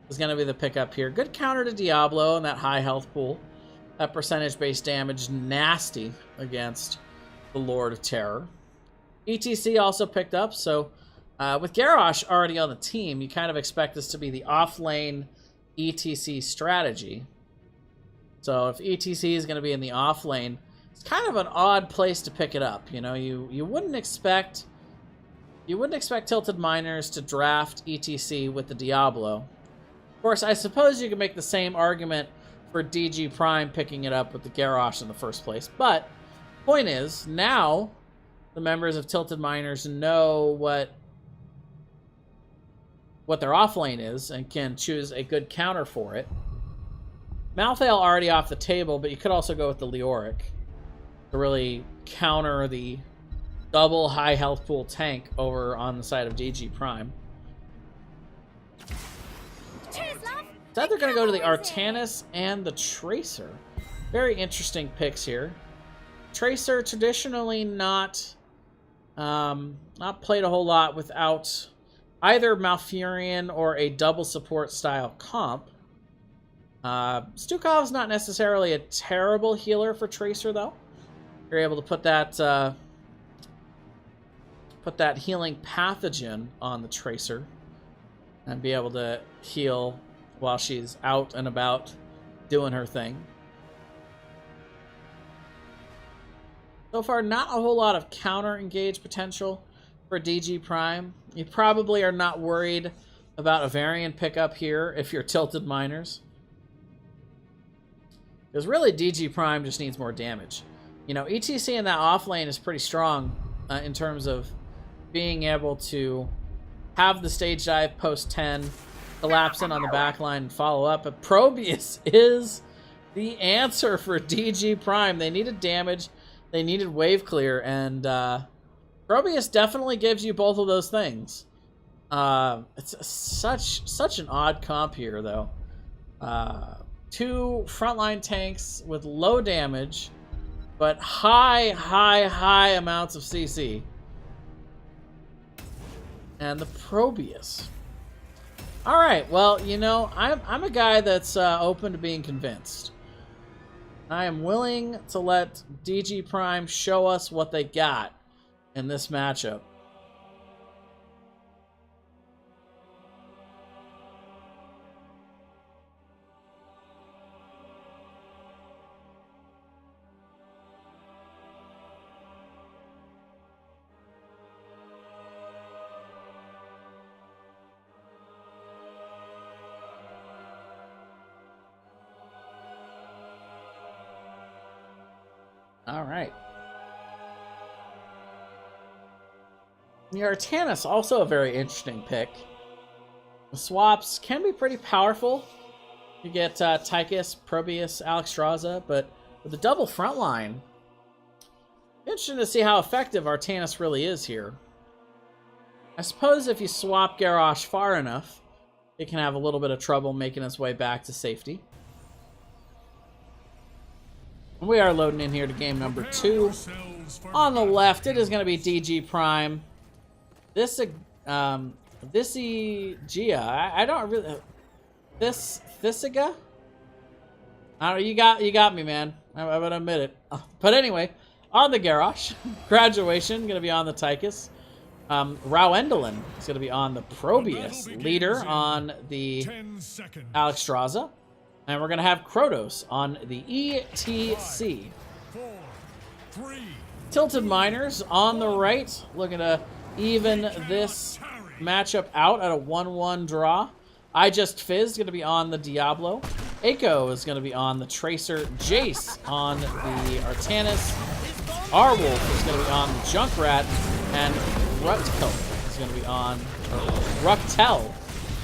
is going to be the pickup here. Good counter to Diablo and that high health pool. That percentage-based damage, nasty against the Lord of Terror. ETC also picked up, so with Garrosh already on the team, you kind of expect this to be the off-lane ETC strategy. So if ETC is going to be in the off lane, it's kind of an odd place to pick it up. You know, you wouldn't expect Tilted Miners to draft ETC with the Diablo. Of course, I suppose you could make the same argument for DG Prime picking it up with the Garrosh in the first place. But point is, now the members of Tilted Miners know what their off lane is and can choose a good counter for it. Malthael already off the table, but you could also go with the Leoric to really counter the double high health pool tank over on the side of DG Prime. Cheers, love. Instead, they're going to go to the Artanis and the Tracer. Very interesting picks here. Tracer traditionally not played a whole lot without either Malfurion or a double support style comp. Stukov's not necessarily a terrible healer for Tracer, though. You're able to put that healing pathogen on the Tracer and be able to heal while she's out and about doing her thing. So far, not a whole lot of counter-engage potential for DG Prime. You probably are not worried about a variant pickup here if you're Tilted Miners. Because really, DG Prime just needs more damage. You know, ETC in that off lane is pretty strong in terms of being able to have the stage dive post 10, collapse in on the back line and follow up. But Probius is the answer for DG Prime. They needed damage, they needed wave clear, and Probius definitely gives you both of those things. It's such an odd comp here, though. Two frontline tanks with low damage, but high amounts of CC. And the Probius. Alright, well, you know, I'm a guy that's open to being convinced. I am willing to let DG Prime show us what they got in this matchup. All right. The Artanis, also a very interesting pick. The swaps can be pretty powerful. You get Tychus, Probius, Alexstrasza, but with the double front line, interesting to see how effective Artanis really is here. I suppose if you swap Garrosh far enough, it can have a little bit of trouble making its way back to safety. We are loading in here to game number 2. On the left, it is going to be DG Prime. Thisigia. I don't really. Thisiga. I don't. You got me, man. I would admit it. But anyway, on the Garrosh, Graduation going to be on the Tychus. Rauendelin is going to be on the Probius. Leader on the Alexstrasza. And we're going to have Krotos on the ETC. 4, 3, Tilted Miners on the right, looking to even this matchup out at a 1-1 draw. I Just Fizz is going to be on the Diablo. Echo is going to be on the Tracer. Jace on the Artanis. Arwolf is going to be on the Junkrat. And Ruktel is going to be on Ruktel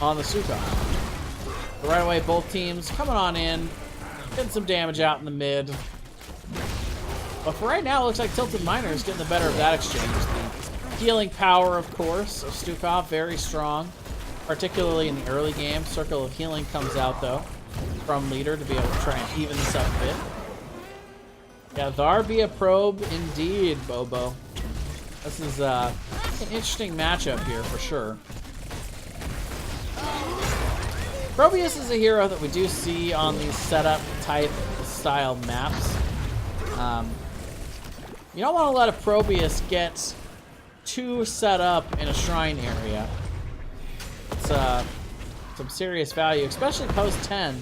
on the Sukov. Right away, both teams coming on in, getting some damage out in the mid. But for right now, it looks like Tilted Miners getting the better of that exchange. The healing power, of course, of Stukov, very strong, particularly in the early game. Circle of Healing comes out, though, from leader to be able to try and even this up a bit. Yeah, Thar be a probe indeed, Bobo. This is an interesting matchup here for sure. Probius is a hero that we do see on these setup type style maps. You don't want to let a Probius get too set up in a shrine area. It's some serious value, especially post 10.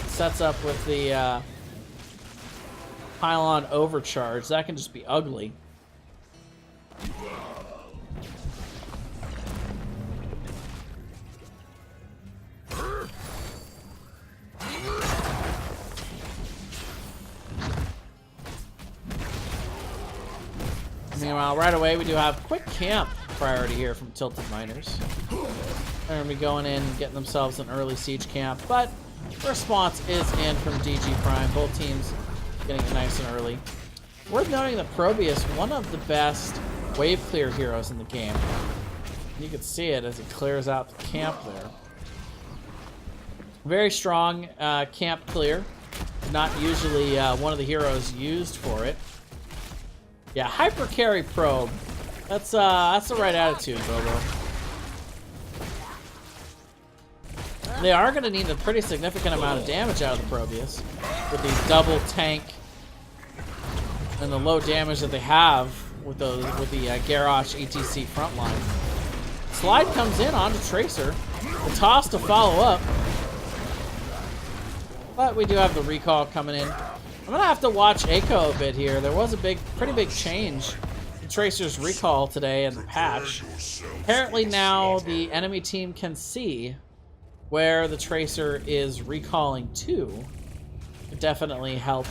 Sets up with the pylon overcharge. That can just be ugly. Meanwhile, right away, we do have quick camp priority here from Tilted Miners. They're going to be going in and getting themselves an early siege camp, but the response is in from DG Prime. Both teams getting it nice and early. Worth noting that Probius, one of the best wave clear heroes in the game. You can see it as he clears out the camp there. Very strong camp clear. Not usually one of the heroes used for it. Yeah, hyper carry probe. That's the right attitude, Bobo. They are going to need a pretty significant amount of damage out of the Probius with the double tank and the low damage that they have with the Garrosh ETC frontline. Slide comes in onto Tracer. The toss to follow up. But we do have the recall coming in. I'm going to have to watch Echo a bit here. There was a pretty big change in Tracer's recall today in the patch. Apparently now the enemy team can see where the Tracer is recalling to. Could definitely help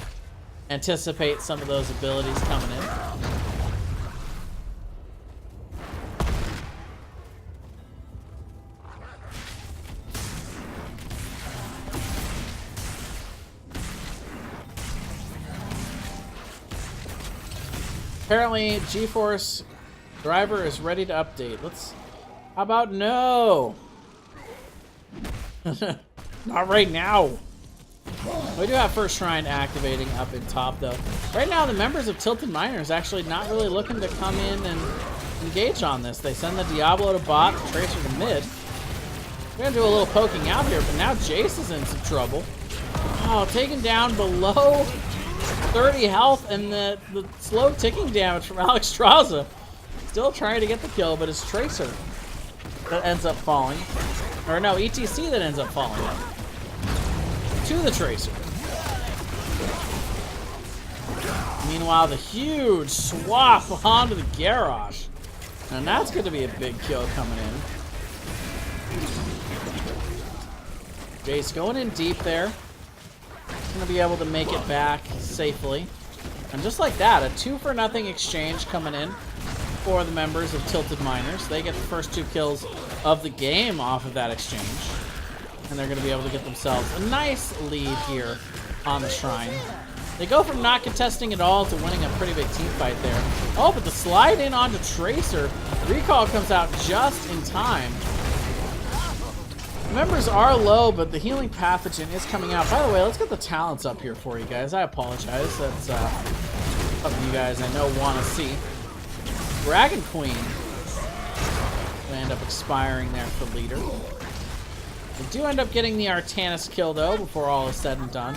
anticipate some of those abilities coming in. Apparently, GeForce driver is ready to update. How about no? Not right now. We do have First Shrine activating up in top, though. Right now, the members of Tilted Miners actually not really looking to come in and engage on this. They send the Diablo to bot, the Tracer to mid. We're gonna do a little poking out here, but now Jace is in some trouble. Oh, taken down below 30 health and the slow ticking damage from Alexstrasza. Still trying to get the kill, but it's Tracer that ends up falling. Or no, ETC that ends up falling to the Tracer. Meanwhile, the huge swap onto the Garrosh. And that's going to be a big kill coming in. Jace going in deep there. Going to be able to make it back safely. And just like that, a 2-for-0 exchange coming in for the members of Tilted Miners. They get the first 2 kills of the game off of that exchange. And they're going to be able to get themselves a nice lead here on the Shrine. They go from not contesting at all to winning a pretty big team fight there. Oh, but the slide in onto Tracer. Recall comes out just in time. Members are low, but the healing pathogen is coming out. By the way, let's get the talents up here for you guys. I apologize. That's something you guys I know want to see. Dragon Queen will end up expiring there for leader. We do end up getting the Artanis kill, though, before all is said and done.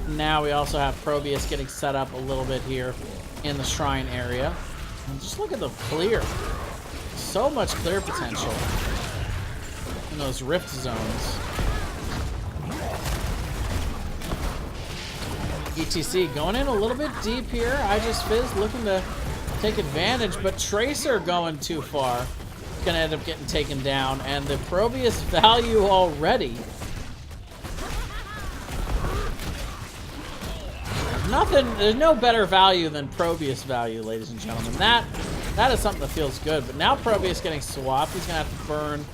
Now we also have Probius getting set up a little bit here in the Shrine area. And just look at the clear. So much clear potential in those rift zones. ETC going in a little bit deep here. I just Fizz looking to take advantage, but Tracer going too far. Gonna end up getting taken down, and the Probius value already. There's no better value than Probius value, ladies and gentlemen. That is something that feels good. But now Probius getting swapped. He's gonna have to burn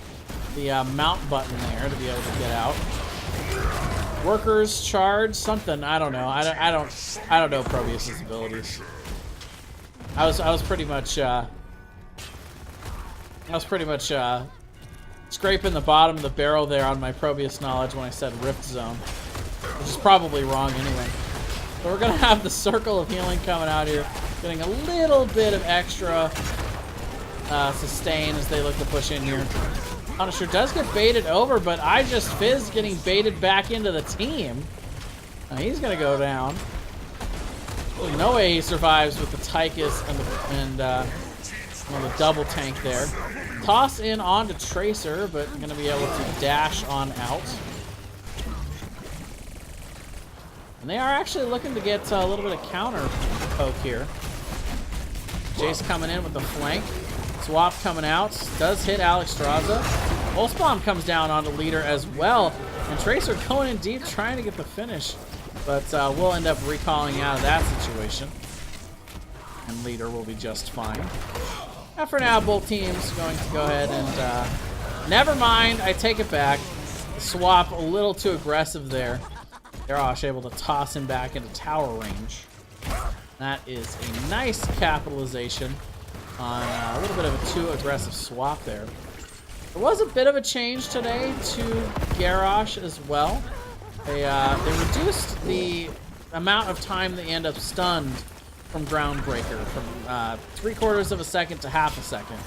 the mount button there to be able to get out. Workers charge something. I don't know. I don't know Probius's abilities. I was pretty much scraping the bottom of the barrel there on my Probius knowledge when I said Rift Zone, which is probably wrong anyway. So we're gonna have the Circle of Healing coming out here, getting a little bit of extra sustain as they look to push in here. Punisher does get baited over, but I just Fizz getting baited back into the team. Now he's gonna go down. There's no way he survives with the Tychus and the double tank there. Toss in onto Tracer, but gonna be able to dash on out. And they are actually looking to get a little bit of counter poke here. Jace coming in with the flank. Swap coming out. Does hit Alexstrasza. Pulse Bomb comes down onto leader as well. And Tracer going in deep, trying to get the finish. But we'll end up recalling out of that situation. And leader will be just fine. And for now, both teams going to go ahead and... never mind, I take it back. Swap a little too aggressive there. Garrosh able to toss him back into tower range. That is a nice capitalization on a little bit of a too aggressive swap there. There was a bit of a change today to Garrosh as well. They reduced the amount of time they end up stunned from Groundbreaker from 3/4 of a second to half a second.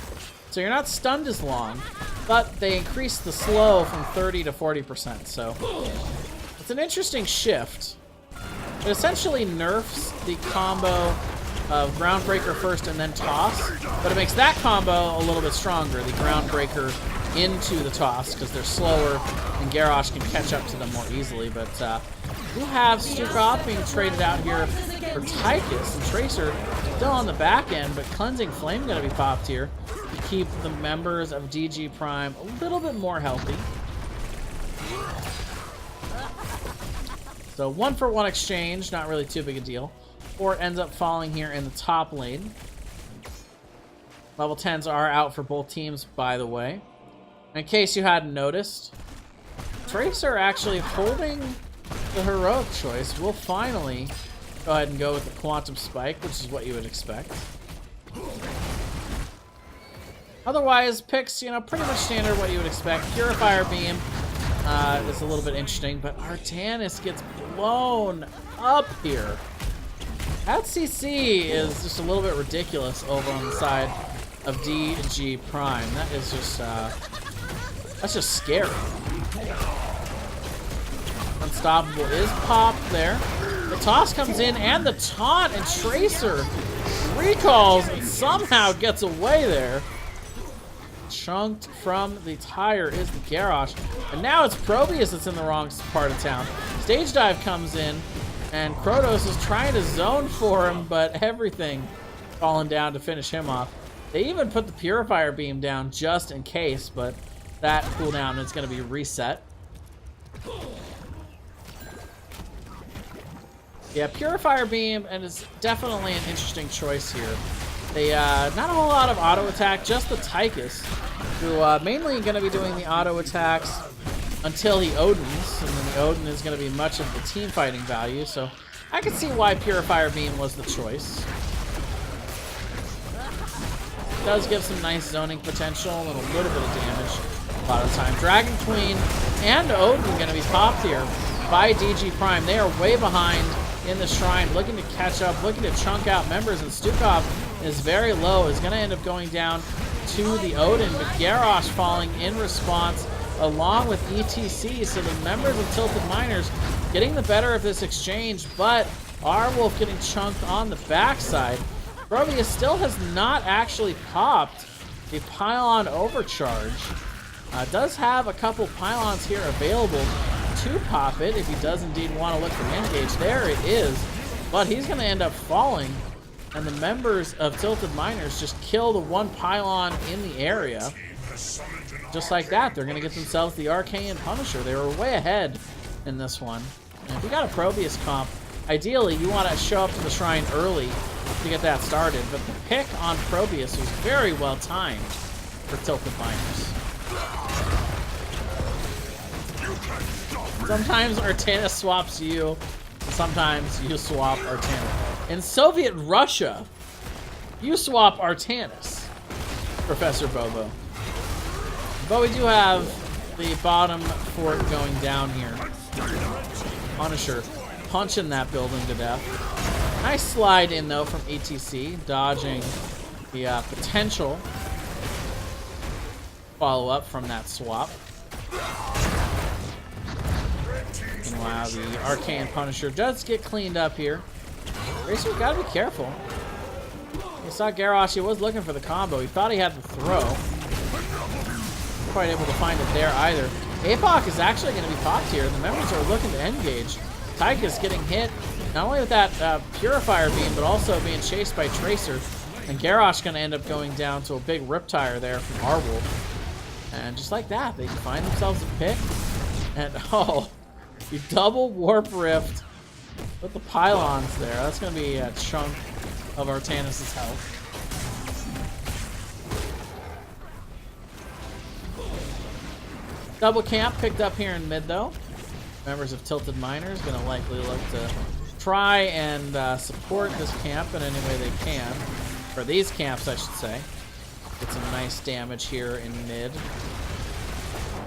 So you're not stunned as long, but they increased the slow from 30 to 40%. So it's an interesting shift. It essentially nerfs the combo of Groundbreaker first and then Toss, but it makes that combo a little bit stronger, the Groundbreaker into the Toss, because they're slower and Garrosh can catch up to them more easily. But we have Stukov being traded out here for Tychus, and Tracer still on the back end, but Cleansing Flame going to be popped here to keep the members of DG Prime a little bit more healthy. So 1-for-1 exchange, not really too big a deal. Fort ends up falling here in the top lane. Level 10s are out for both teams, by the way. In case you hadn't noticed, Tracer actually holding the heroic choice. We'll finally go ahead and go with the Quantum Spike, which is what you would expect. Otherwise, picks, you know, pretty much standard what you would expect. Purifier Beam is a little bit interesting, but Artanis gets blown up here. That CC is just a little bit ridiculous over on the side of DG Prime. That is just, that's just scary. Unstoppable is popped there. The toss comes in and the taunt, and Tracer recalls and somehow gets away there. Chunked from the tire is the Garrosh. And now it's Probius that's in the wrong part of town. Stage Dive comes in, and Krotos is trying to zone for him, but everything falling down to finish him off. They even put the Purifier Beam down just in case, but that cooldown is going to be reset. Yeah, Purifier Beam, and it's definitely an interesting choice here. They, not a whole lot of auto attack, just the Tychus, who mainly going to be doing the auto attacks until he Odins, and then the Odin is going to be much of the team fighting value, so I can see why Purifier Beam was the choice. It does give some nice zoning potential and a little bit of damage a lot of the time. Dragon Queen and Odin going to be popped here by DG Prime. They are way behind in the shrine, looking to catch up, looking to chunk out members, and Stukov is very low, is going to end up going down to the Odin, but Garrosh falling in response along with ETC, so the members of Tilted Miners getting the better of this exchange, but Arwolf getting chunked on the backside. Probius still has not actually popped the Pylon Overcharge. Does have a couple Pylons here available to pop it if he does indeed want to look for engage. There it is, but he's going to end up falling, and the members of Tilted Miners just kill the one Pylon in the area. Just like that, they're going to get themselves the Arcane Punisher. They were way ahead in this one. And if you got a Probius comp, ideally you want to show up to the shrine early to get that started, but the pick on Probius was very well timed for Tilted Miners. Sometimes Artanis swaps you, sometimes you swap Artanis. In Soviet Russia, you swap Artanis, Professor Bobo. But we do have the bottom fort going down here. Punisher punching that building to death. Nice slide in, though, from ETC, dodging the potential follow-up from that swap. Meanwhile, the Arcane Punisher does get cleaned up here. Racer, gotta be careful. He saw Garrosh, he was looking for the combo. He thought he had the throw. Not quite able to find it there either. Apoc is actually going to be popped here. The members are looking to engage. Tychus getting hit, not only with that Purifier Beam, but also being chased by Tracer. And Garrosh going to end up going down to a big Riptire there from Arwolf. And just like that, they find themselves a pick. And, oh, you double Warp Rift with the Pylons there. That's going to be a chunk of Artanis' health. Double camp picked up here in mid, though. Members of Tilted Miners going to likely look to try and support this camp in any way they can. Or these camps, I should say. Get some nice damage here in mid.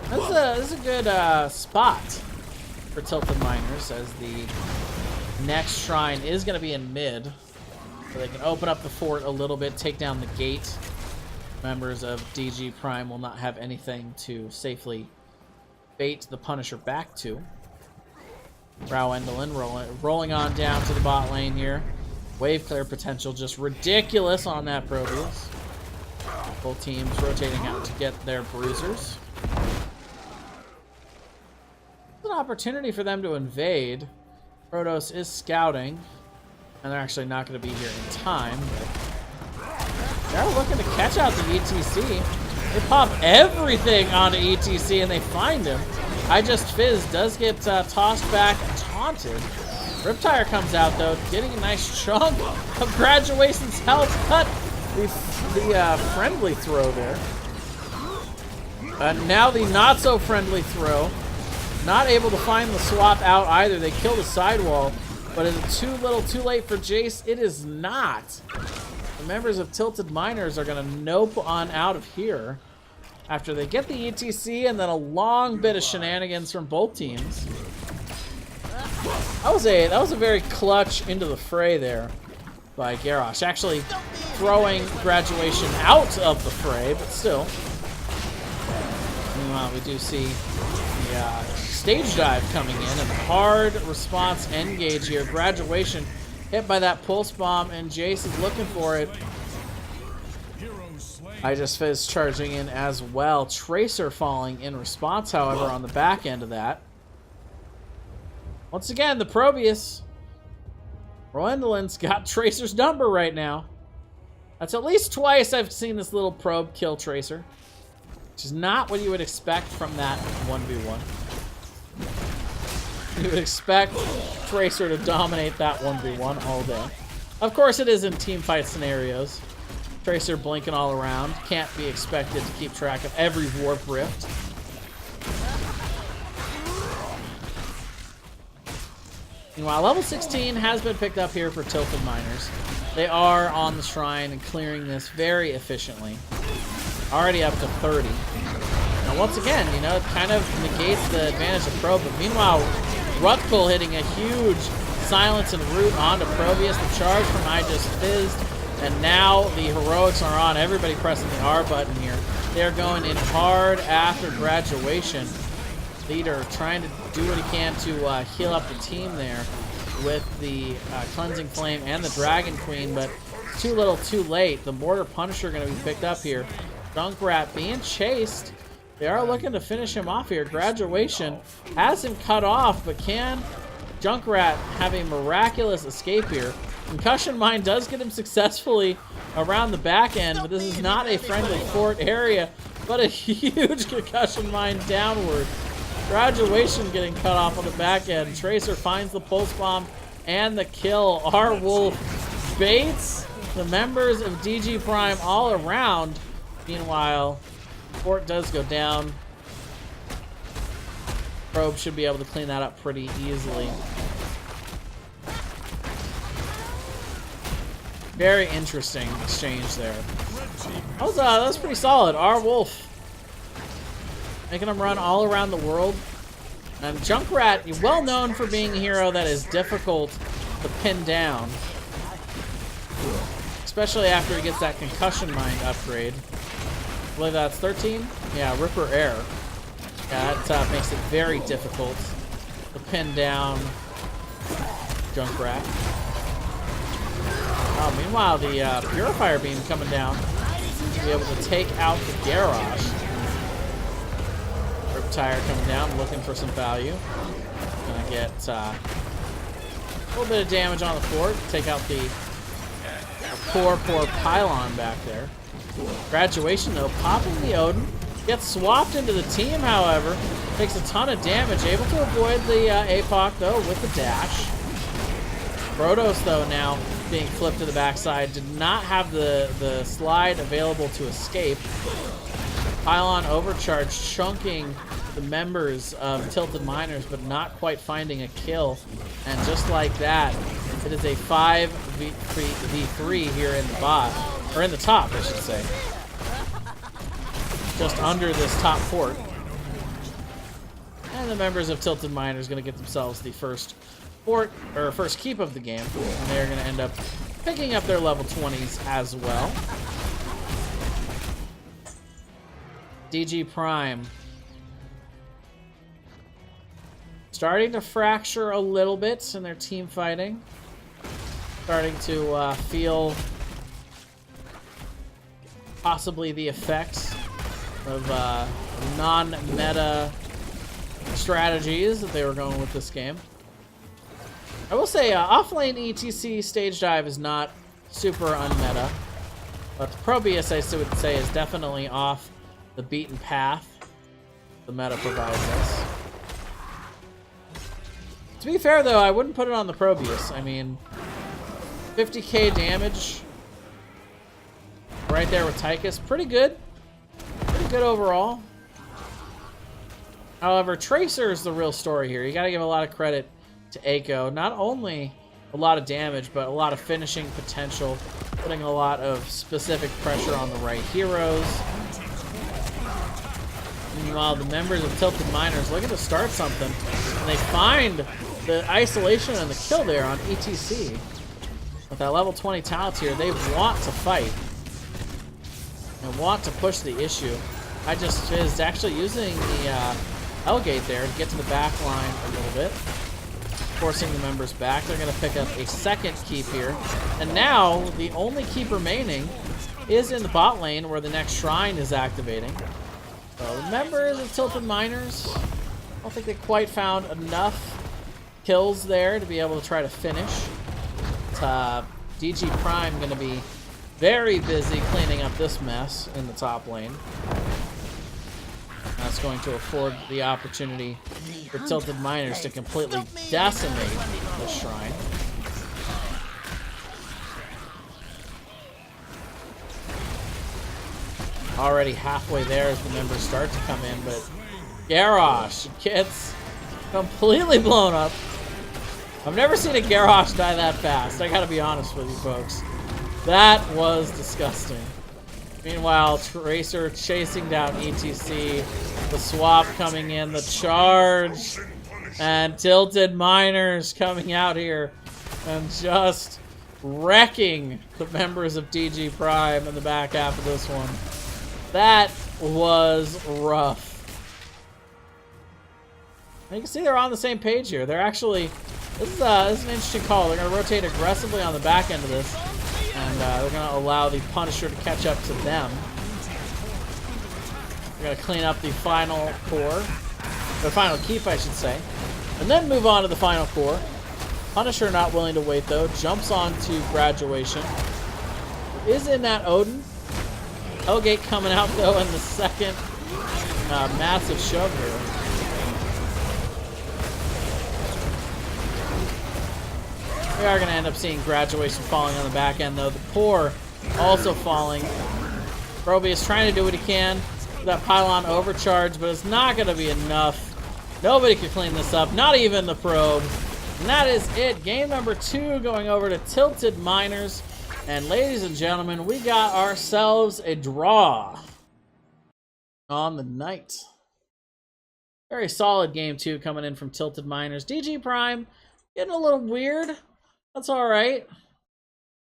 This is a good spot for Tilted Miners, as the next shrine is going to be in mid. So they can open up the fort a little bit, take down the gate. Members of DG Prime will not have anything to safely bait the Punisher back to. Endelin rolling on down to the bot lane here. Wave clear potential just ridiculous on that Proteus. Both teams rotating out to get their bruisers. It's an opportunity for them to invade. Protoss is scouting, and they're actually not going to be here in time. But they're looking to catch out the ETC. They pop everything onto ETC, and they find him. I Just Fizz does get tossed back and taunted. Riptire comes out, though, getting a nice chunk of Graduation's health. Cut the friendly throw there. Now the not-so-friendly throw. Not able to find the swap out either. They kill the sidewall, but is it too little, too late for Jace? It is not. The members of Tilted Miners are going to nope on out of here after they get the ETC and then a long bit of shenanigans from both teams. That was a very clutch into the fray there by Garrosh. Actually throwing Graduation out of the fray, but still. Meanwhile, we do see the stage dive coming in, and hard response engage here. Graduation hit by that pulse bomb, and Jace is looking for it. I Just Fizz charging in as well. Tracer falling in response, however, on the back end of that. Once again, the Proteus. Roendelin's got Tracer's number right now. That's at least twice I've seen this little probe kill Tracer, which is not what you would expect from that 1v1. You would expect Tracer to dominate that 1v1 all day. Of course, it is in teamfight scenarios. Tracer blinking all around. Can't be expected to keep track of every warp rift. Meanwhile, level 16 has been picked up here for Tilted Miners. They are on the shrine and clearing this very efficiently. Already up to 30. Now, once again, you know, it kind of negates the advantage of Probe. But meanwhile, Rutkull hitting a huge silence and root onto Proteus. The charge from I Just Fizzed. And now the heroics are on. Everybody pressing the R button here. They're going in hard after Graduation. Leader trying to do what he can to heal up the team there with the Cleansing Flame and the Dragon Queen, but too little too late. The Mortar Punisher going to be picked up here. Junkrat being chased. They are looking to finish him off here. Graduation has him cut off, but can Junkrat have a miraculous escape here? Concussion Mine does get him successfully around the back end, but this is not a friendly fort area, but a huge Concussion Mine downward. Graduation getting cut off on the back end. Tracer finds the pulse bomb and the kill. Our Wolf baits the members of DG Prime all around. Meanwhile, fort does go down. Probe should be able to clean that up pretty easily. Very interesting exchange there. That was pretty solid. Our Wolf making them run all around the world. And Junkrat, well known for being a hero that is difficult to pin down, especially after he gets that Concussion Mine upgrade. I believe that's 13. Yeah, Ripper Air. Yeah, that makes it very difficult to pin down Junkrat. Meanwhile, the Purifier Beam coming down to be able to take out the Garrosh. Riptire coming down, looking for some value. Gonna get a little bit of damage on the fort. Take out the poor pylon back there. Graduation, though, popping the Odin. Gets swapped into the team, however. Takes a ton of damage. Able to avoid the APOC, though, with the dash. Protoss, though, now being flipped to the backside. Did not have the slide available to escape. Pylon overcharge, chunking the members of Tilted Miners, but not quite finding a kill. And just like that, it is a 5v3 here in the bot. Or in the top, I should say. Just under this top fort. And the members of Tilted Miners going to get themselves the first fort, or first keep of the game. And they're going to end up picking up their level 20s as well. DG Prime starting to fracture a little bit in their team fighting. Starting to feel possibly the effects of non-meta strategies that they were going with this game. I will say offlane ETC stage dive is not super unmeta, but the Probius I would say is definitely off the beaten path the meta provides us. To be fair though, I wouldn't put it on the Probius. I mean, 50k damage right there with Tychus, pretty good. Pretty good overall. However, Tracer is the real story here. You gotta give a lot of credit to Eiko. Not only a lot of damage, but a lot of finishing potential, putting a lot of specific pressure on the right heroes. Meanwhile, the members of Tilted Miners looking to start something, and they find the isolation and the kill there on ETC. With that level 20 talent here, they want to fight and want to push the issue. I just is actually using the L-gate there to get to the back line a little bit, forcing the members back. They're going to pick up a second keep here. And now, the only keep remaining is in the bot lane where the next shrine is activating. So the members of Tilted Miners, I don't think they quite found enough kills there to be able to try to finish. DG Prime going to be very busy cleaning up this mess in the top lane. That's going to afford the opportunity for Tilted Miners to completely decimate this shrine. Already halfway there as the members start to come in, but Garrosh gets completely blown up. I've never seen a Garrosh die that fast. I gotta be honest with you folks. That was disgusting. Meanwhile, Tracer chasing down ETC, the swap coming in, the charge, and Tilted Miners coming out here and just wrecking the members of DG Prime in the back half of this one. That was rough. And you can see they're on the same page here. They're actually, this is an interesting call. They're going to rotate aggressively on the back end of this, and they're going to allow the Punisher to catch up to them. They're going to clean up the final core, the final keep, I should say, and then move on to the final core. Punisher not willing to wait though, jumps on to Graduation. Is in that Odin. L-gate coming out though in the second massive shove here. We are going to end up seeing Graduation falling on the back end though. The core also falling. Probius trying to do what he can with that pylon overcharge, but it's not going to be enough. Nobody can clean this up, not even the probe. And that is it. Game number 2 going over to Tilted Miners. And ladies and gentlemen, we got ourselves a draw on the night. Very solid game 2 coming in from Tilted Miners. DG Prime getting a little weird. That's alright.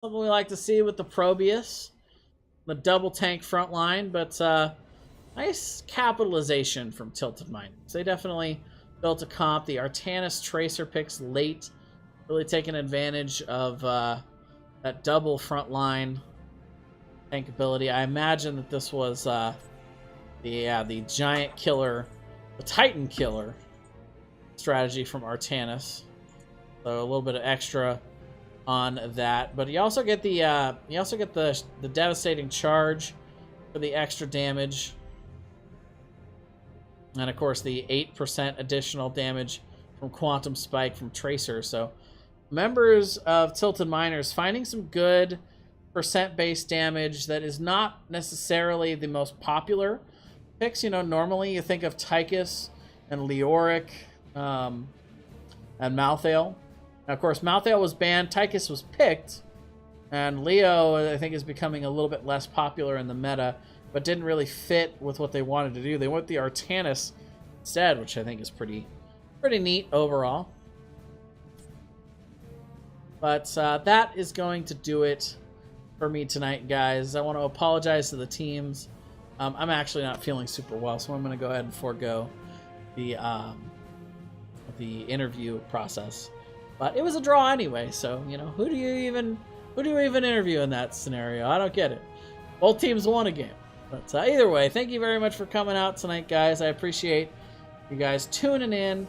Something we like to see with the Probius. The double tank front line, but nice capitalization from Tilted Miners. They definitely built a comp. The Artanis Tracer picks late, really taking advantage of that double front line tank ability. I imagine that this was the giant killer, the Titan killer strategy from Artanis. So a little bit of extra on that, but you also get the devastating charge for the extra damage, and of course the 8% additional damage from Quantum Spike from Tracer. So members of Tilted Miners finding some good percent-based damage that is not necessarily the most popular picks. You know, normally you think of Tychus and Leoric and Malthael. Now, of course, Malthael was banned, Tychus was picked, and Leo, I think, is becoming a little bit less popular in the meta, but didn't really fit with what they wanted to do. They went the Artanis instead, which I think is pretty neat overall. But that is going to do it for me tonight, guys. I want to apologize to the teams. I'm actually not feeling super well, so I'm going to go ahead and forego the interview process. But it was a draw anyway, so you know, who do you even interview in that scenario? I don't get it. Both teams won a game. But either way, thank you very much for coming out tonight, guys. I appreciate you guys tuning in.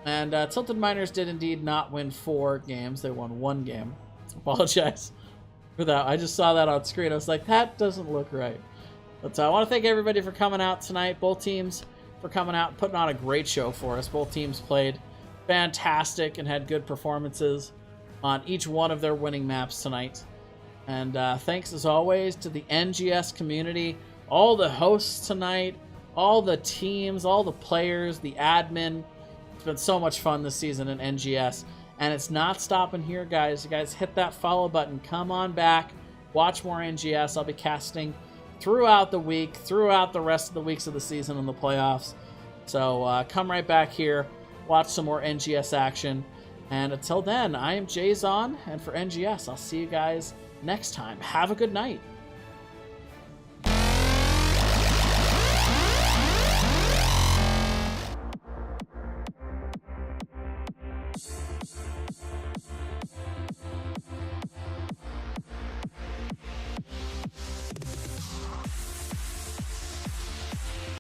And Tilted Miners did indeed not win 4 games. They won 1 game. Apologize for that. I just saw that on screen. I was like, that doesn't look right. But I want to thank everybody for coming out tonight. Both teams for coming out and putting on a great show for us. Both teams played fantastic and had good performances on each one of their winning maps tonight. And thanks as always to the NGS community, all the hosts tonight, all the teams, all the players, the admin. It's been so much fun this season in NGS. And it's not stopping here, guys. You guys hit that follow button. Come on back. Watch more NGS. I'll be casting throughout the week, throughout the rest of the weeks of the season and the playoffs. So come right back here. Watch some more NGS action. And until then, I am Jayzon. And for NGS, I'll see you guys next time. Have a good night.